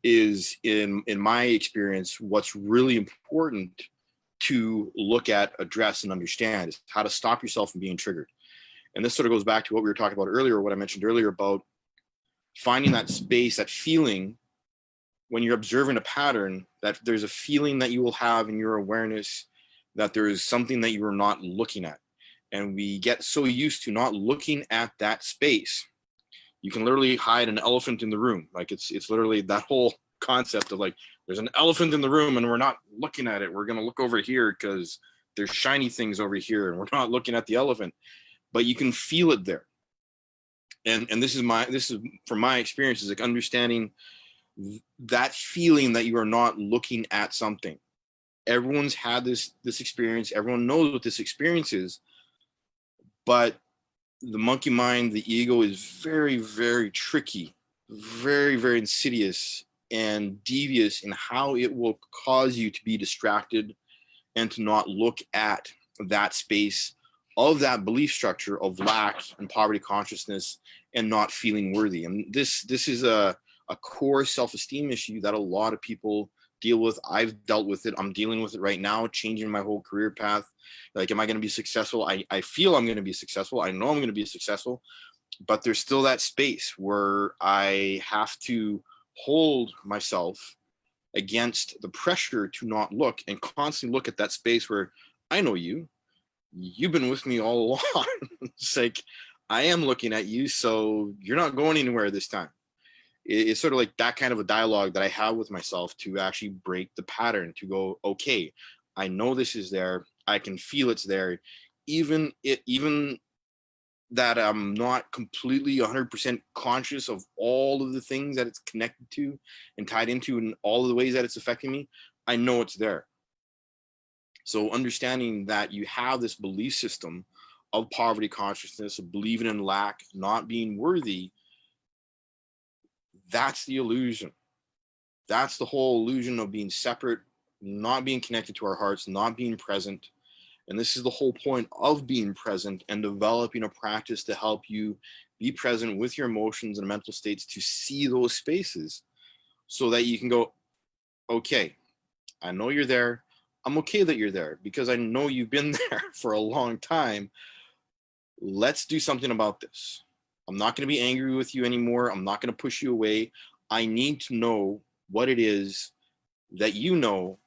is in my experience what's really important to look at, address, and understand, is how to stop yourself from being triggered. And this sort of goes back to what we were talking about earlier, what I mentioned earlier about finding that space, that feeling when you're observing a pattern, that there's a feeling that you will have in your awareness that there is something that you are not looking at. And we get so used to not looking at that space. You can literally hide an elephant in the room. Like it's literally that whole concept of like, there's an elephant in the room and we're not looking at it. We're going to look over here because there's shiny things over here and we're not looking at the elephant, but you can feel it there. And this is from my experience, is like understanding that feeling that you are not looking at something. Everyone's had this experience. Everyone knows what this experience is, but the monkey mind, the ego, is very, very tricky, very, very insidious and devious in how it will cause you to be distracted and to not look at that space of that belief structure of lack and poverty consciousness and not feeling worthy. And this is a core self-esteem issue that a lot of people deal with. I've dealt with it. I'm dealing with it right now, changing my whole career path. Like, am I going to be successful? I feel I'm going to be successful. I know I'm going to be successful, but there's still that space where I have to hold myself against the pressure to not look, and constantly look at that space where I know you've been with me all along. It's like, I am looking at you, so you're not going anywhere this time. It's sort of like that kind of a dialogue that I have with myself to actually break the pattern, to go, okay, I know this is there. I can feel it's there. Even that I'm not completely 100% conscious of all of the things that it's connected to and tied into, and all of the ways that it's affecting me, I know it's there. So understanding that you have this belief system of poverty consciousness, of believing in lack, not being worthy, that's the illusion. That's the whole illusion of being separate, not being connected to our hearts, not being present. And this is the whole point of being present and developing a practice to help you be present with your emotions and mental states, to see those spaces so that you can go, okay, I know you're there. I'm okay that you're there because I know you've been there for a long time. Let's do something about this. I'm not going to be angry with you anymore. I'm not going to push you away. I need to know what it is that you know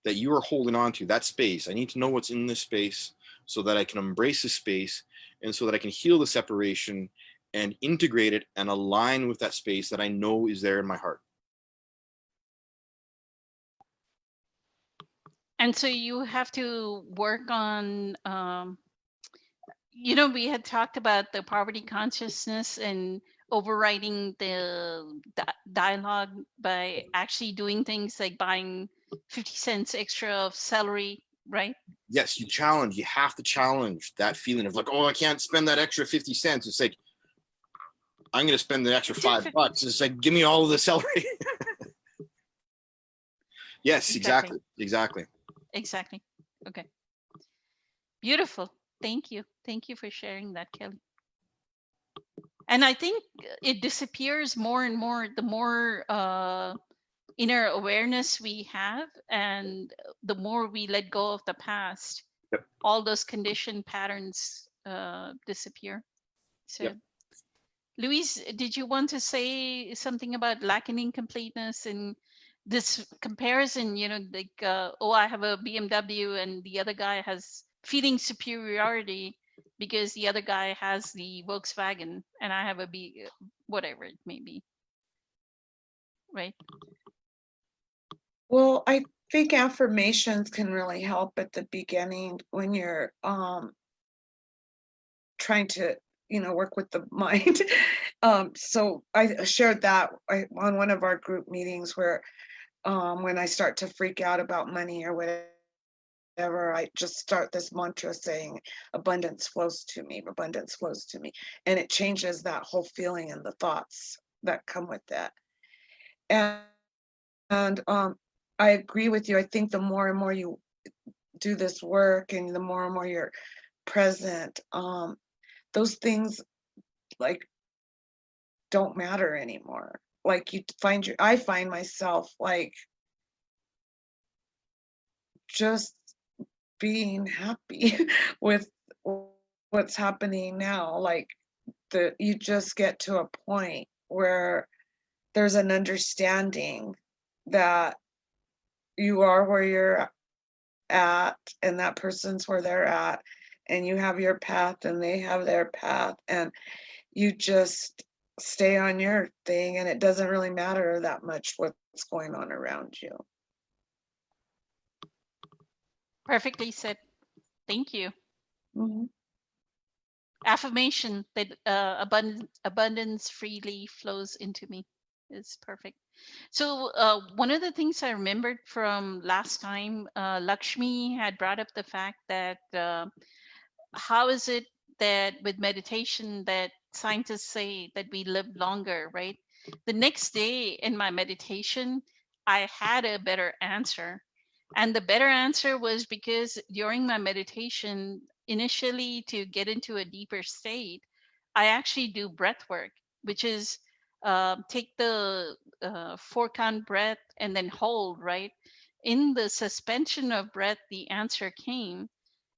that you are holding on to, that space. I need to know what's in this space so that I can embrace the space and so that I can heal the separation and integrate it and align with that space that I know is there in my heart. And so you have to work on, we had talked about the poverty consciousness and overriding the dialogue by actually doing things like buying 50 cents extra of celery, right? Yes, you have to challenge that feeling of like, oh, I can't spend that extra 50 cents. It's like, I'm going to spend the extra $5. It's like, give me all of the celery. Yes, exactly. Exactly. Okay. Beautiful. Thank you. Thank you for sharing that, Kelly. And I think it disappears more and more the more inner awareness we have, and the more we let go of the past. Yep. All those conditioned patterns disappear. So, yep. Louise, did you want to say something about lacking incompleteness and this comparison? Like, oh, I have a BMW and the other guy has feeling superiority because the other guy has the Volkswagen and I have a whatever it may be. Right? Well, I think affirmations can really help at the beginning when you're trying to, work with the mind. So I shared that on one of our group meetings where when I start to freak out about money or whatever, I just start this mantra saying, abundance flows to me, abundance flows to me. And it changes that whole feeling and the thoughts that come with that. And I agree with you. I think the more and more you do this work and the more and more you're present, those things like don't matter anymore. Like I find myself like just being happy with what's happening now. Like you just get to a point where there's an understanding that you are where you're at and that person's where they're at, and you have your path and they have their path, and you just stay on your thing, and it doesn't really matter that much what's going on around you. Perfectly said. Thank you. Mm-hmm. Affirmation that abundance freely flows into me is perfect. So one of the things I remembered from last time, Lakshmi had brought up the fact that how is it that with meditation that scientists say that we live longer, right? The next day in my meditation, I had a better answer. And the better answer was because during my meditation, initially to get into a deeper state, I actually do breath work, which is take the 4-count breath and then hold, right? In the suspension of breath, the answer came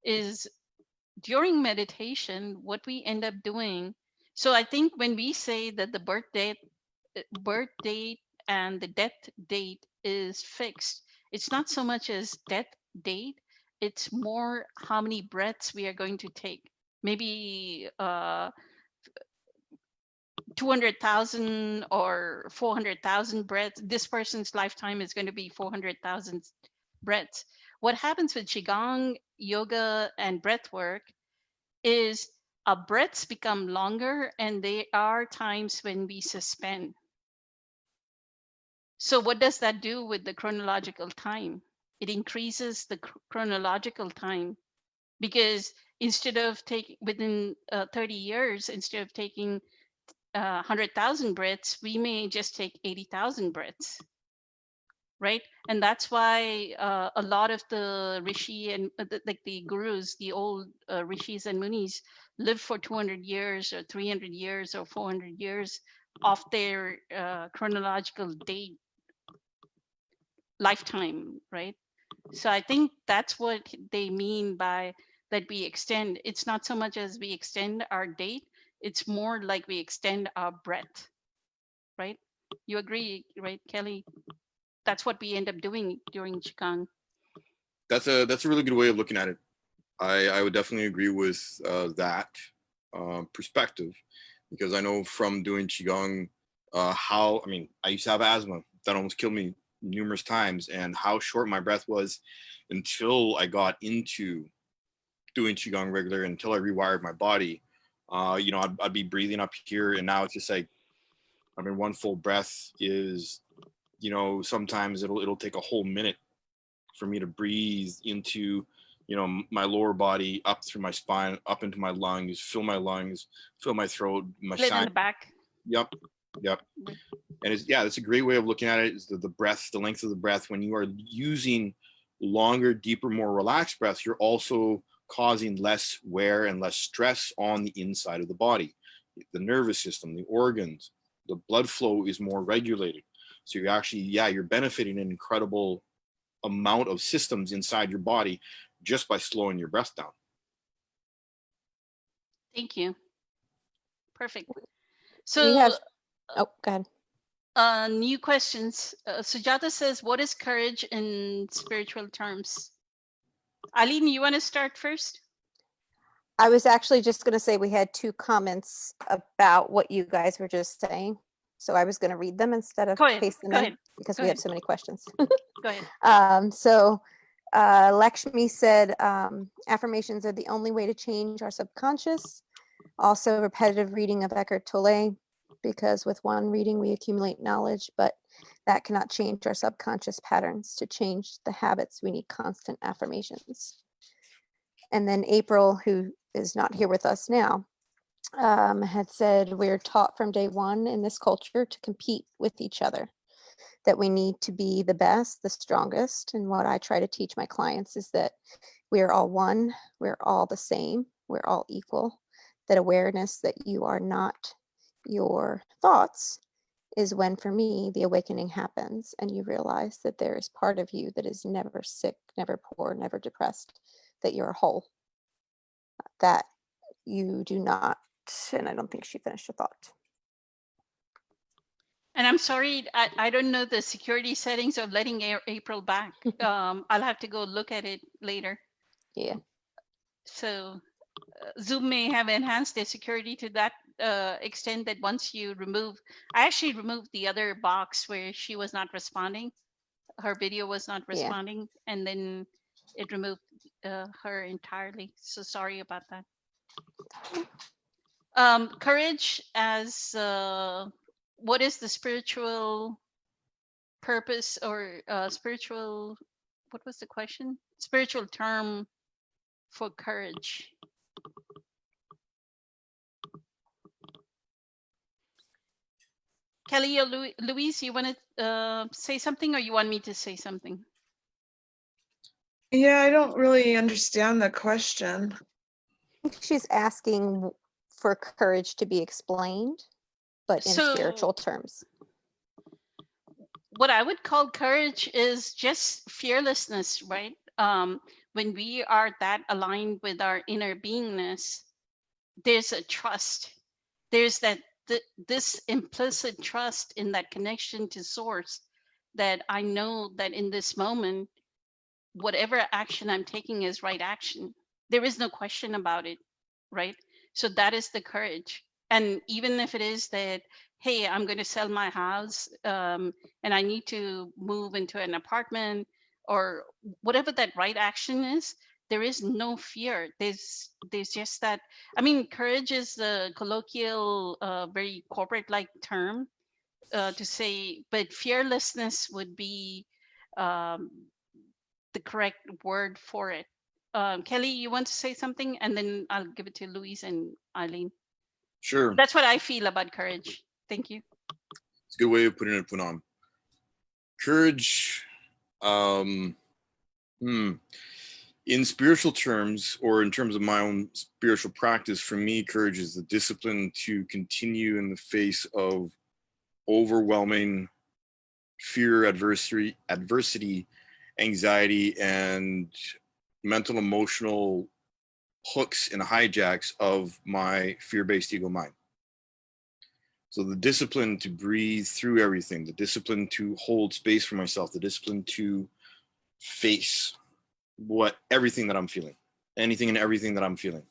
is during meditation, what we end up doing. So I think when we say that the birth date and the death date is fixed, it's not so much as death date, it's more how many breaths we are going to take. Maybe 200,000 or 400,000 breaths. This person's lifetime is going to be 400,000 breaths. What happens with Qigong, yoga, and breath work is our breaths become longer, and there are times when we suspend. So what does that do with the chronological time? It increases the chronological time because instead of taking within 30 years, instead of taking 100,000 breaths, we may just take 80,000 breaths, right? And that's why a lot of the rishi and like the gurus, the old rishis and munis, live for 200 years or 300 years or 400 years off their chronological date lifetime, right? So I think that's what they mean by that we extend. It's not so much as we extend our date, it's more like we extend our breath, right? You agree, right, Kelly? That's what we end up doing during Qigong. That's a really good way of looking at it. I would definitely agree with that perspective, because I know from doing Qigong how, I mean, I used to have asthma that almost killed me numerous times, and how short my breath was until I got into doing Qigong regular, until I rewired my body. You know, I'd be breathing up here, and now it's just like, I mean, one full breath is, you know, sometimes it'll take a whole minute for me to breathe into, you know, my lower body, up through my spine, up into my lungs, fill my throat, my Split in side. the back. Yep. And it's, yeah, that's a great way of looking at it, is the breath, the length of the breath. When you are using longer, deeper, more relaxed breaths, you're also causing less wear and less stress on the inside of the body, the nervous system, the organs. The blood flow is more regulated. So you're actually, yeah, you're benefiting an incredible amount of systems inside your body just by slowing your breath down. Thank you. Perfect. We So have, oh, go ahead. new questions. Sujata says, what is courage in spiritual terms? Aline, you want to start first? I was actually just going to say we had 2 comments about what you guys were just saying. So I was going to read them instead of Go ahead, paste them go in ahead, because go we have ahead. so many questions. Go ahead. So Lakshmi said, affirmations are the only way to change our subconscious. Also, repetitive reading of Eckhart Tolle, because with one reading we accumulate knowledge, but that cannot change our subconscious patterns. To change the habits, we need constant affirmations. And then April, who is not here with us now, had said, we're taught from day one in this culture to compete with each other, that we need to be the best, the strongest. And what I try to teach my clients is that we are all one, we're all the same, we're all equal. That awareness that you are not your thoughts is when, for me, the awakening happens and you realize that there is part of you that is never sick, never poor, never depressed, that you're whole, that you do not, and I don't think she finished her thought. And I'm sorry, I don't know the security settings of letting April back. I'll have to go look at it later. Yeah. So Zoom may have enhanced their security to that extent that once you remove, I actually removed the other box where she was not responding. Her video was not responding, and then it removed her entirely. So sorry about that. Courage as what is the spiritual purpose or spiritual, what was the question? Spiritual term for courage. Kelly or Louise, you want to say something, or you want me to say something? Yeah, I don't really understand the question. I think she's asking for courage to be explained, but in spiritual terms. What I would call courage is just fearlessness, right? When we are that aligned with our inner beingness, there's a trust. There's that this implicit trust in that connection to source, that I know that in this moment, whatever action I'm taking is right action. There is no question about it, right? So that is the courage. And even if it is that, hey, I'm going to sell my house and I need to move into an apartment, or whatever that right action is, there is no fear. There's just that. I mean, courage is a colloquial, very corporate-like term to say, but fearlessness would be the correct word for it. Kelly, you want to say something, and then I'll give it to Louise and Eileen. Sure. That's what I feel about courage. Thank you. It's a good way of putting it, Poonam. Courage, in spiritual terms, or in terms of my own spiritual practice, for me, courage is the discipline to continue in the face of overwhelming fear, adversity, anxiety, and mental, emotional hooks and hijacks of my fear-based ego mind. So the discipline to breathe through everything, the discipline to hold space for myself, the discipline to face everything that I'm feeling, anything and everything that I'm feeling.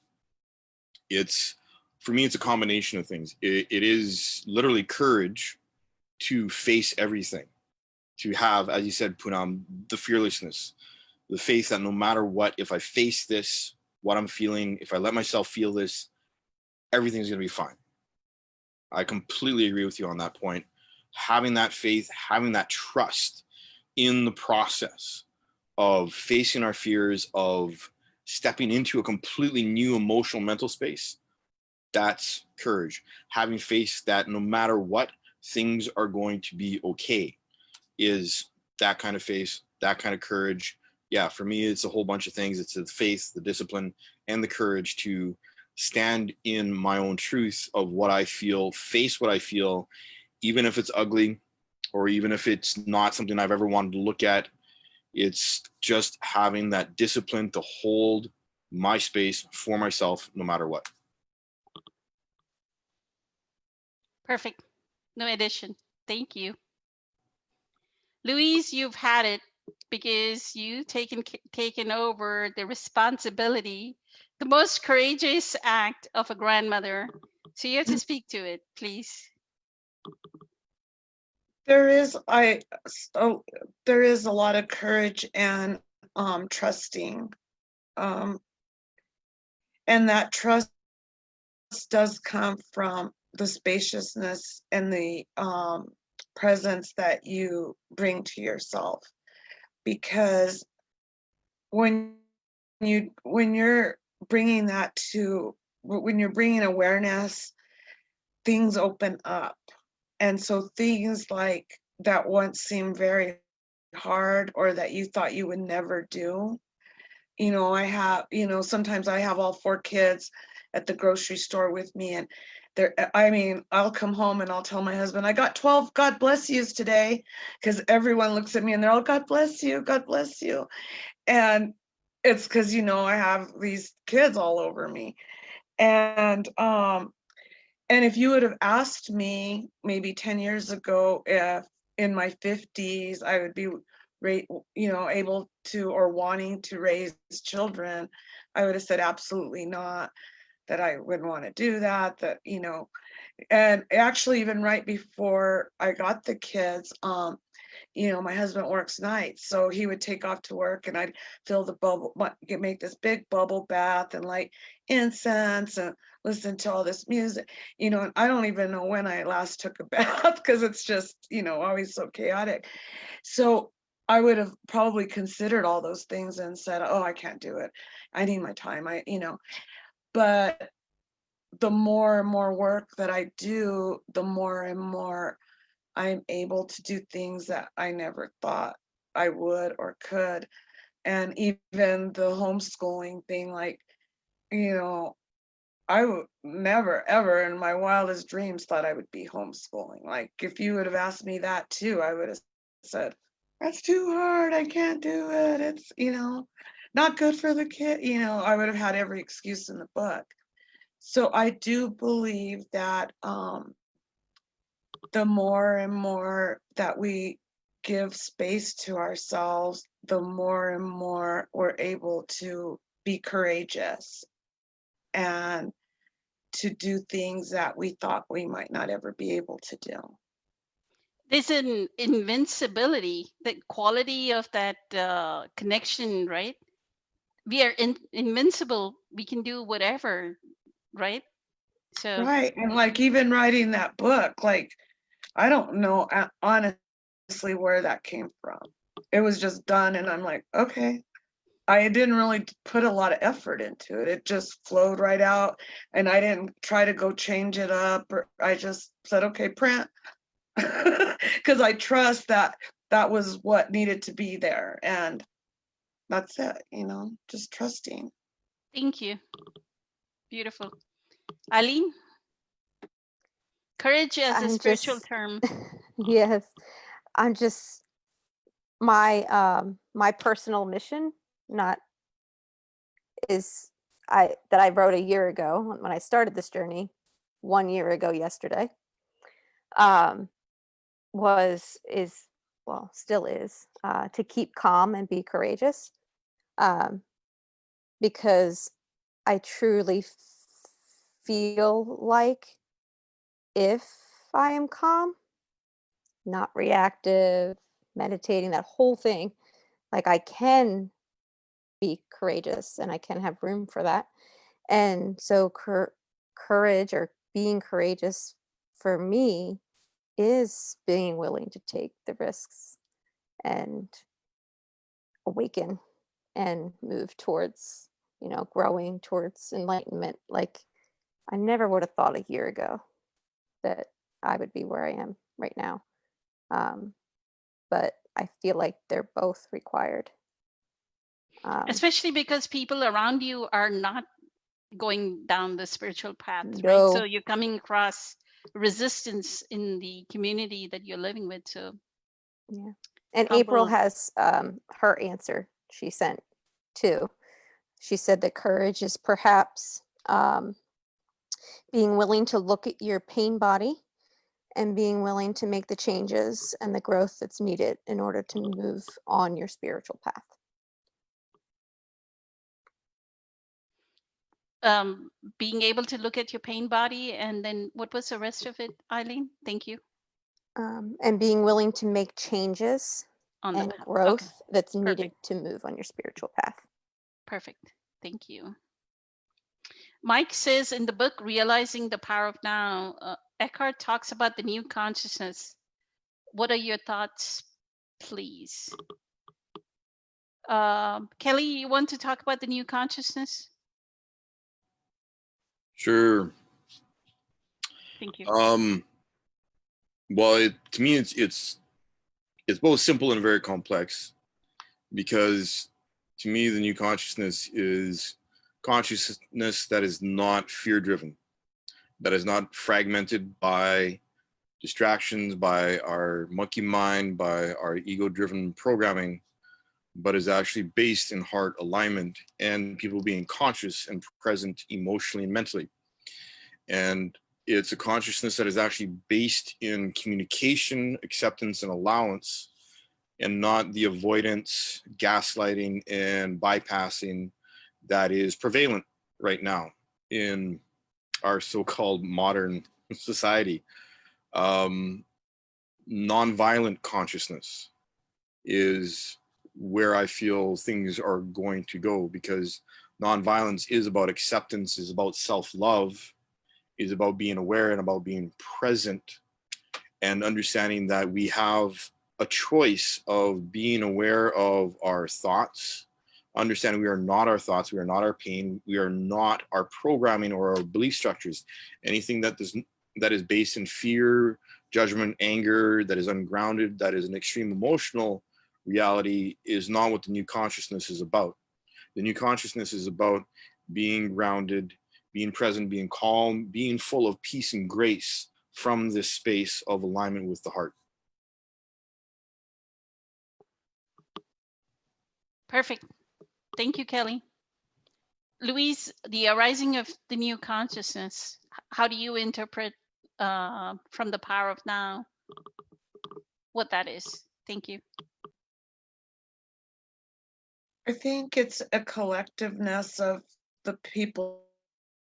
For me, it's a combination of things. It is literally courage to face everything, to have, as you said, Poonam, the fearlessness, the faith that no matter what, if I face this, what I'm feeling, if I let myself feel this, everything's going to be fine. I completely agree with you on that point. Having that faith, having that trust in the process of facing our fears, of stepping into a completely new emotional mental space, that's courage. Having faith that no matter what, things are going to be okay is that kind of faith, that kind of courage. Yeah, for me, it's a whole bunch of things. It's the faith, the discipline, and the courage to stand in my own truth of what I feel, face what I feel, even if it's ugly, or even if it's not something I've ever wanted to look at. It's just having that discipline to hold my space for myself, no matter what. Perfect. No addition. Thank you. Louise, you've had it because you've taken over the responsibility, the most courageous act of a grandmother. So you have to speak to it, please. There is a lot of courage and trusting, and that trust does come from the spaciousness and the presence that you bring to yourself. Because when you're bringing awareness, things open up. And so things like that once seemed very hard, or that you thought you would never do, sometimes I have all 4 kids at the grocery store with me, and I'll come home and I'll tell my husband, I got 12 God bless yous today, because everyone looks at me and they're all, God bless you, God bless you. And it's because, I have these kids all over me. And if you would have asked me maybe 10 years ago if in my 50s I would be able to or wanting to raise children, I would have said absolutely not, that I wouldn't want to do that, and actually even right before I got the kids, my husband works nights, so he would take off to work and I'd fill the bubble, make this big bubble bath and light incense and listen to all this music, and I don't even know when I last took a bath because it's just, always so chaotic. So I would have probably considered all those things and said, oh, I can't do it. I need my time. But the more and more work that I do, the more and more I'm able to do things that I never thought I would or could. And even the homeschooling thing, I would never, ever in my wildest dreams thought I would be homeschooling. Like, if you would have asked me that too, I would have said, that's too hard. I can't do it. It's, not good for the kid. I would have had every excuse in the book. So I do believe that the more and more that we give space to ourselves, the more and more we're able to be courageous and to do things that we thought we might not ever be able to do. There's an invincibility, the quality of that connection, right? We are invincible. We can do whatever, right? So Right. And even writing that book, I don't know honestly where that came from. It was just done and I'm like, okay, I didn't really put a lot of effort into it. It just flowed right out, and I didn't try to go change it up, or I just said, okay, print. Because I trust that that was what needed to be there, and that's it, just trusting. Thank you. Beautiful. Eileen, courage as a I'm spiritual just, term. yes, I'm just, my personal mission, not is that I wrote a year ago when I started this journey, 1 year ago yesterday, um, still is, to keep calm and be courageous, um, because I truly feel like if I am calm, not reactive, meditating, that whole thing, like I can be courageous and I can have room for that. And so courage or being courageous for me is being willing to take the risks and awaken and move towards, growing towards enlightenment. Like I never would have thought a year ago that I would be where I am right now. Um, but I feel like they're both required. Especially because people around you are not going down the spiritual path, right? So No, you're coming across resistance in the community that you're living with. So yeah. And April humble. has her answer she sent too. She said that courage is perhaps being willing to look at your pain body and being willing to make the changes and the growth that's needed in order to move on your spiritual path. Being able to look at your pain body, and then what was the rest of it, Eileen? Thank you. And being willing to make changes On the and path. growth Okay, that's needed perfect. to move on your spiritual path. Perfect. Thank you. Mike says in the book, Realizing the Power of Now, Eckhart talks about the new consciousness. What are your thoughts, please? Kelly, you want to talk about the new consciousness? Sure. Thank you. Well, to me, it's both simple and very complex, because to me, the new consciousness is consciousness that is not fear-driven, that is not fragmented by distractions, by our monkey mind, by our ego-driven programming, but is actually based in heart alignment and people being conscious and present emotionally and mentally. And it's a consciousness that is actually based in communication, acceptance, and allowance, and not the avoidance, gaslighting, and bypassing that is prevalent right now in our so-called modern society. Nonviolent consciousness is where I feel things are going to go, because nonviolence is about acceptance, is about self-love, is about being aware and about being present, and understanding that we have a choice of being aware of our thoughts, understanding we are not our thoughts, we are not our pain, we are not our programming or our belief structures. Anything that is based in fear, judgment, anger, that is ungrounded, that is an extreme emotional reality, is not what the new consciousness is about. The new consciousness is about being grounded, being present, being calm, being full of peace and grace from this space of alignment with the heart. Perfect. Thank you, Kelly. Louise, the arising of the new consciousness, how do you interpret from the power of now what that is? Thank you. I think it's a collectiveness of the people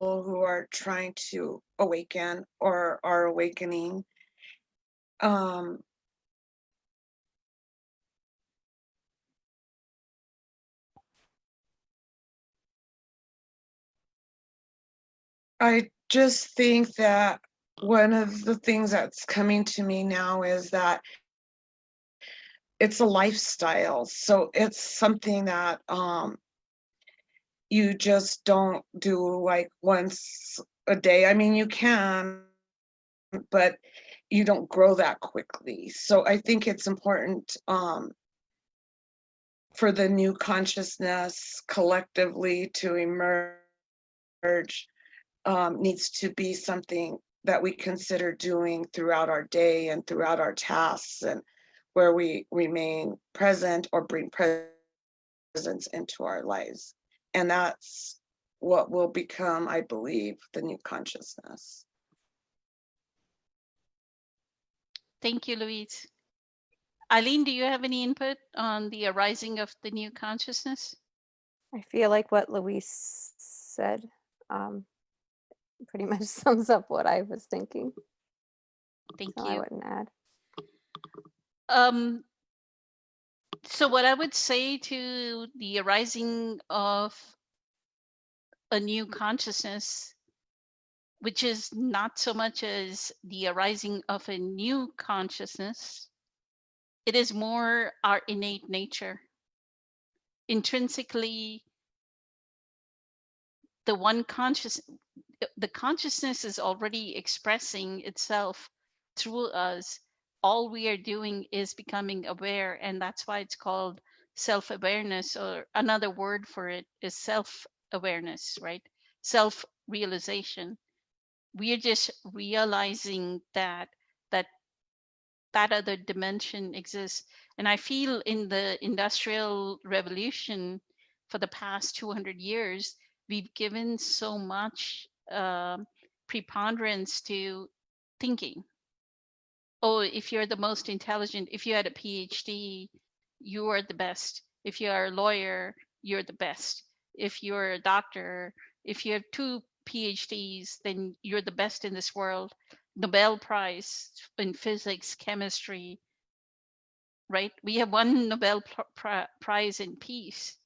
who are trying to awaken or are awakening. I just think that one of the things that's coming to me now is that it's a lifestyle. So it's something that you just don't do like once a day. I mean, you can, but you don't grow that quickly. So I think it's important for the new consciousness collectively to emerge, needs to be something that we consider doing throughout our day and throughout our tasks, and where we remain present or bring presence into our lives. And that's what will become, I believe, the new consciousness. Thank you, Louise. Eileen, do you have any input on the arising of the new consciousness? I feel like what Luis said pretty much sums up what I was thinking. Thank So I you. wouldn't add. So what I would say to the arising of a new consciousness, which is not so much as the arising of a new consciousness, it is more our innate nature. Intrinsically, the consciousness is already expressing itself through us. All we are doing is becoming aware, and that's why it's called self-awareness, or another word for it is self-awareness, right? Self-realization. We are just realizing that that other dimension exists. And I feel in the Industrial Revolution for the past 200 years, we've given so much preponderance to thinking. Oh, if you're the most intelligent, if you had a PhD, you are the best. If you are a lawyer, you're the best. If you're a doctor, if you have 2 PhDs, then you're the best in this world. Nobel Prize in physics, chemistry, right? We have 1 Nobel Prize in peace,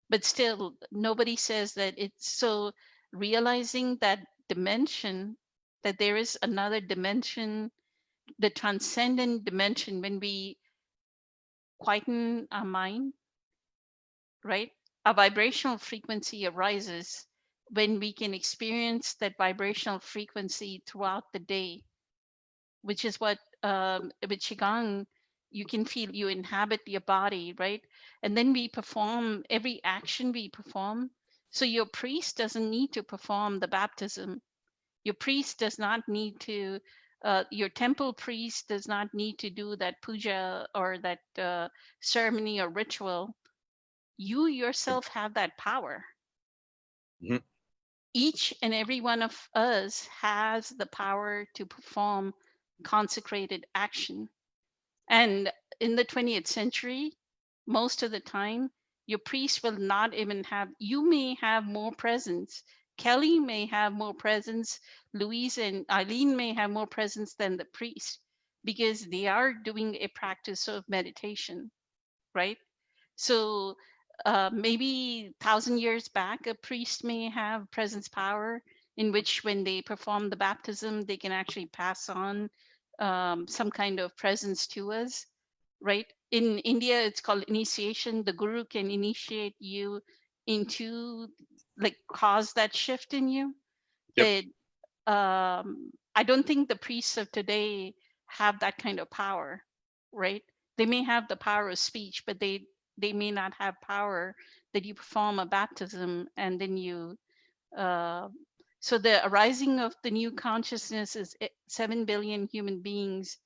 but still nobody says that it's so. Realizing that dimension, that there is another dimension, the transcendent dimension, when we quieten our mind, right? A vibrational frequency arises when we can experience that vibrational frequency throughout the day, which is what with Qigong, you can feel you inhabit your body, right? And then we perform every action we perform. So your priest doesn't need to perform the baptism. Your priest does not need to, your temple priest does not need to do that puja or that ceremony or ritual. You yourself have that power. Mhm. Each and every one of us has the power to perform consecrated action. And in the 20th century, most of the time, your priest will not even have, you may have more presence. Kelly may have more presence. Louise and Eileen may have more presence than the priest, because they are doing a practice of meditation, right? So maybe 1,000 years back, a priest may have presence power, in which when they perform the baptism, they can actually pass on some kind of presence to us, right? In India, it's called initiation. The guru can initiate you into, like, cause that shift in you. Yep. That I don't think the priests of today have that kind of power, right? They may have the power of speech, but they may not have power that you perform a baptism and then you uh, so the arising of the new consciousness is 7 billion human beings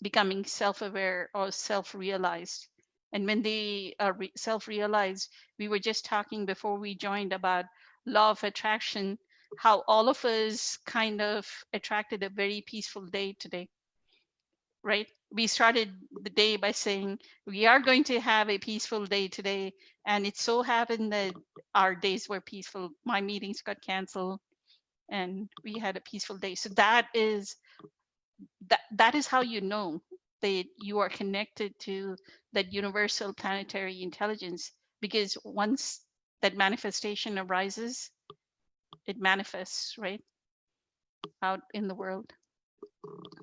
becoming self-aware or self-realized. And when they are self-realized, we were just talking before we joined about law of attraction, how all of us kind of attracted a very peaceful day today, right? We started the day by saying we are going to have a peaceful day today, and it so happened that our days were peaceful. My meetings got canceled and we had a peaceful day. So that is how you know that you are connected to that universal planetary intelligence, because once that manifestation arises, it manifests right out in the world.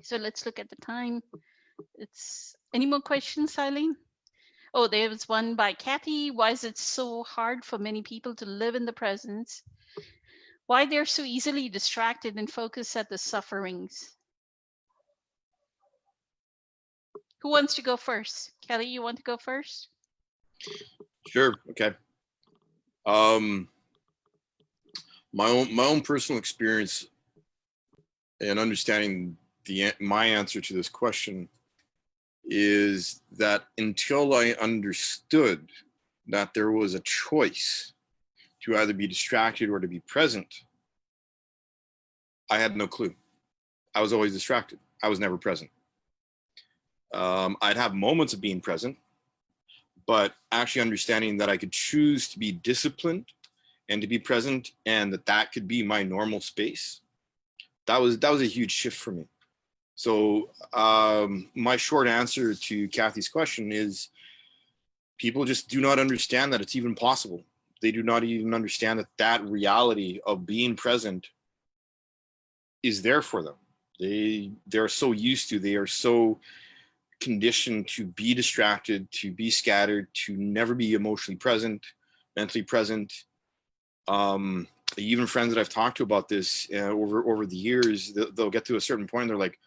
So let's look at the time. It's any more questions, Eileen? Oh, there was one by Kathy. Why is it so hard for many people to live in the present? Why they're so easily distracted and focus at the sufferings? Who wants to go first? Kelly, you want to go first? Sure. Okay. My own personal experience and understanding my answer to this question is that until I understood that there was a choice to either be distracted or to be present, I had no clue. I was always distracted. I was never present. I'd have moments of being present, but actually understanding that I could choose to be disciplined and to be present, and that could be my normal space. That was a huge shift for me. So my short answer to Kathy's question is people just do not understand that it's even possible. They do not even understand that reality of being present is there for them. They're so used to, they are so conditioned to be distracted, to be scattered, to never be emotionally present, mentally present. Even friends that I've talked to about this over the years, they'll get to a certain point and they're like,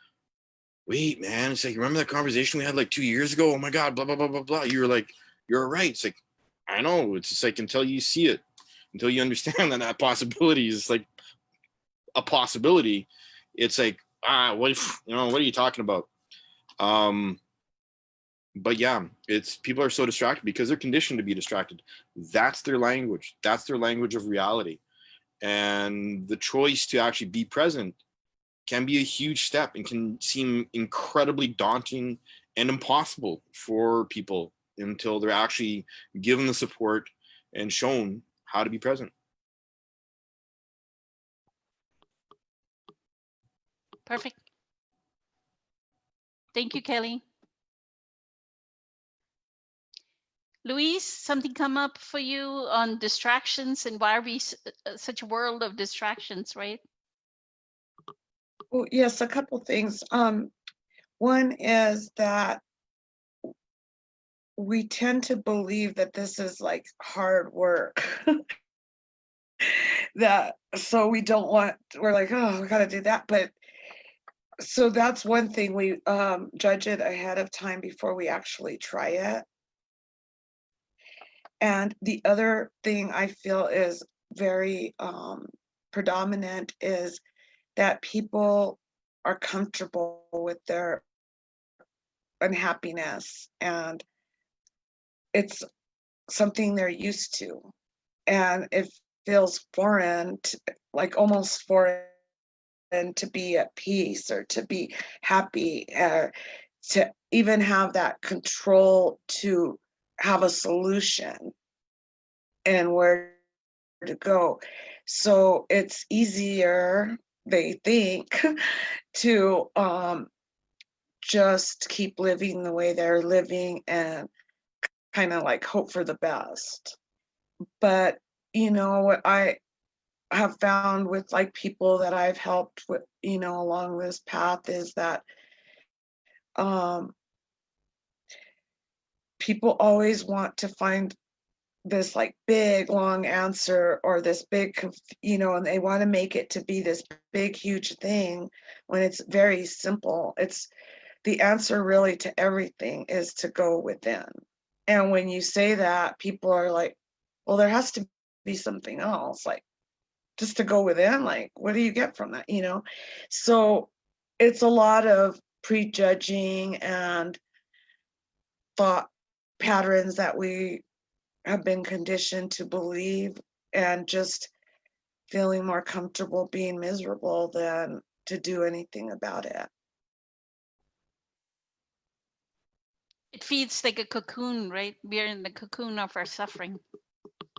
wait, man, it's like, remember that conversation we had like 2 years ago? Oh my God, blah, blah, blah, blah, blah. You're like, you're right. It's like, I know. It's just like, until you see it, until you understand that possibility is like a possibility, it's like, what are you talking about? But yeah, it's people are so distracted because they're conditioned to be distracted. That's their language. That's their language of reality. And the choice to actually be present can be a huge step and can seem incredibly daunting and impossible for people until they're actually given the support and shown how to be present. Perfect. Thank you, Kelly. Louise, something come up for you on distractions and why are we such a world of distractions, right? Well, yes, a couple things. One is that we tend to believe that this is like hard work. So we don't want, we're like, oh, we got to do that. But so that's one thing, we judge it ahead of time before we actually try it. And the other thing I feel is very predominant is that people are comfortable with their unhappiness, and it's something they're used to, and it feels foreign, like almost foreign, to be at peace or to be happy, to even have that control to have a solution and where to go. So it's easier, they think, to just keep living the way they're living and kind of like hope for the best. But what I have found with like people that I've helped with, along this path is that people always want to find this like big long answer or this big, and they want to make it to be this big huge thing when it's very simple. It's the answer really to everything is to go within. And when you say that, people are like, well, there has to be something else, like just to go within, like what do you get from that? So it's a lot of prejudging and thought patterns that we have been conditioned to believe, and just feeling more comfortable being miserable than to do anything about it. It feels like a cocoon, right? We're in the cocoon of our suffering.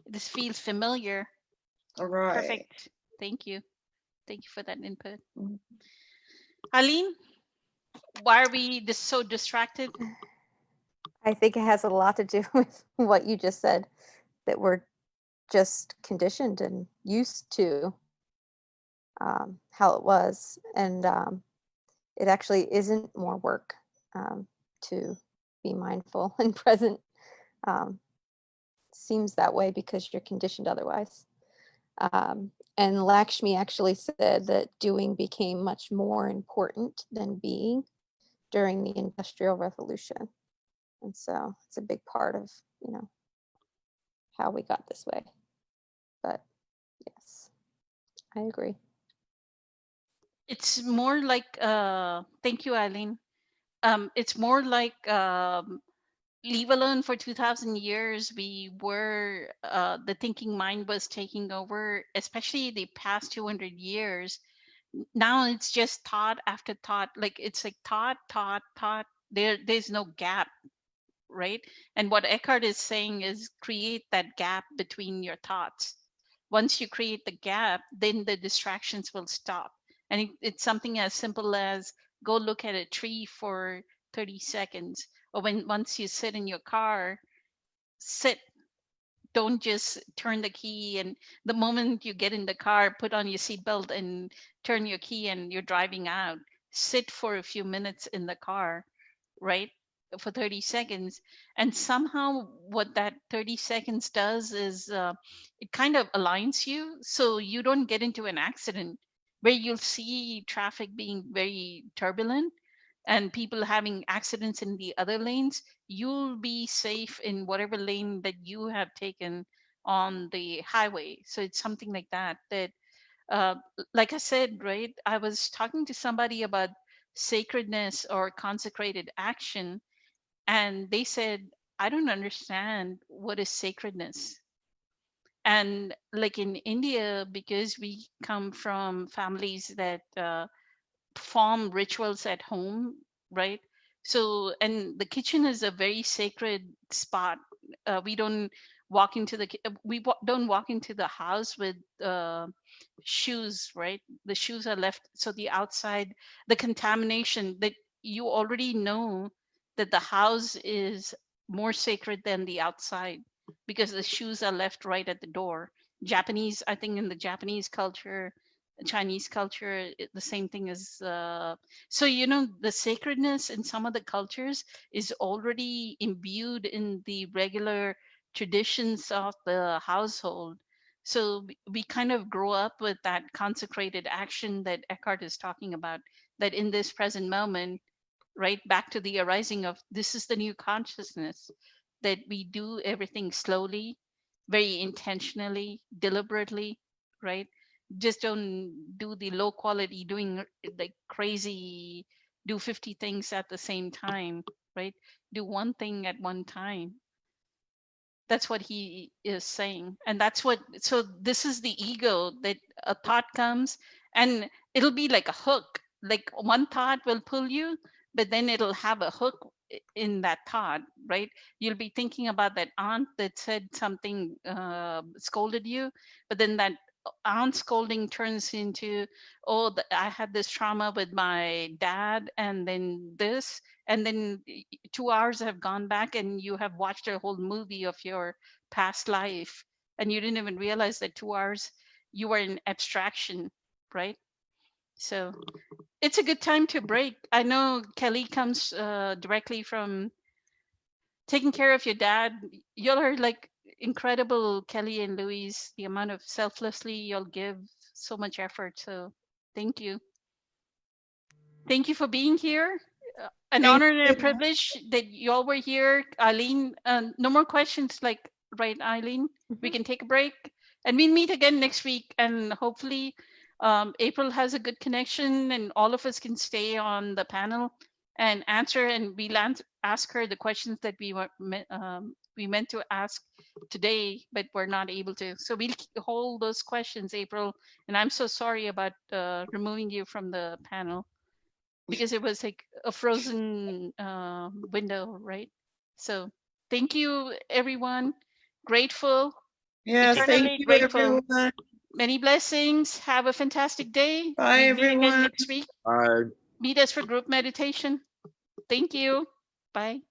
This feels familiar. All right. Perfect. Thank you. Thank you for that input. Mhm. Aline, why are we so distracted? I think it has a lot to do with what you just said, that we're just conditioned and used to how it was. And it actually isn't more work to be mindful and present. Seems that way because you're conditioned otherwise. And Lakshmi actually said that doing became much more important than being during the Industrial Revolution. And so it's a big part of, how we got this way. But yes, I agree. It's more like, thank you, Eileen. It's more like leave alone for 2000 years. We were, the thinking mind was taking over, especially the past 200 years. Now it's just thought after thought, like it's like thought. There's no gap, right? And what Eckhart is saying is create that gap between your thoughts. Once you create the gap, then the distractions will stop. And it's something as simple as go look at a tree for 30 seconds. Or once you sit in your car, sit. Don't just turn the key, and the moment you get in the car, put on your seatbelt and turn your key and you're driving out. Sit for a few minutes in the car, right? For 30 seconds. And somehow what that 30 seconds does is it kind of aligns you so you don't get into an accident where you'll see traffic being very turbulent and people having accidents in the other lanes. You'll be safe in whatever lane that you have taken on the highway. So it's something like that, uh, like I said, right? I was talking to somebody about sacredness or consecrated action, and they said, I don't understand what is sacredness. And like in India, because we come from families that perform rituals at home, right? So, and the kitchen is a very sacred spot. We don't walk into the don't walk into the house with shoes, right? The shoes are left, so the outside, the contamination that you already know that the house is more sacred than the outside because the shoes are left right at the door. Japanese, I think in the Japanese culture, Chinese culture, the same thing is. So the sacredness in some of the cultures is already imbued in the regular traditions of the household. So we kind of grow up with that consecrated action that Eckhart is talking about. That in this present moment, right back to the arising of this is the new consciousness, that we do everything slowly, very intentionally, deliberately, right? Just don't do the low quality doing like crazy, do 50 things at the same time, right? Do one thing at one time. That's what he is saying. And that's what, so this is the ego, that a thought comes and it'll be like a hook. Like one thought will pull you, but then it'll have a hook in that thought, right? You'll be thinking about that aunt that said something, scolded you, but then that aunt scolding turns into, oh, I had this trauma with my dad, and then this, and then 2 hours have gone back and you have watched a whole movie of your past life, and you didn't even realize that 2 hours you were in abstraction, right? So it's a good time to break. I know Kelly comes directly from taking care of your dad. Y'all are like incredible, Kelly and Louise, the amount of selflessly you'll give, so much effort. So thank you. Thank you for being here. An Thank honor and a you. privilege that y'all were here. Eileen, no more questions, like, right, Eileen? We Mhm. can take a break and we'll meet again next week. And hopefully April has a good connection and all of us can stay on the panel and answer, and we'll ask her the questions that we meant to ask today, but we're not able to. So we'll hold those questions, April. And I'm so sorry about removing you from the panel, because it was like a frozen window, right? So thank you, everyone. Grateful, Yes, thank eternally you, grateful. everyone. Many blessings. Have a fantastic day. Bye, We'll meet again everyone. next week. Uh, Meet us for group meditation. Thank you. Bye.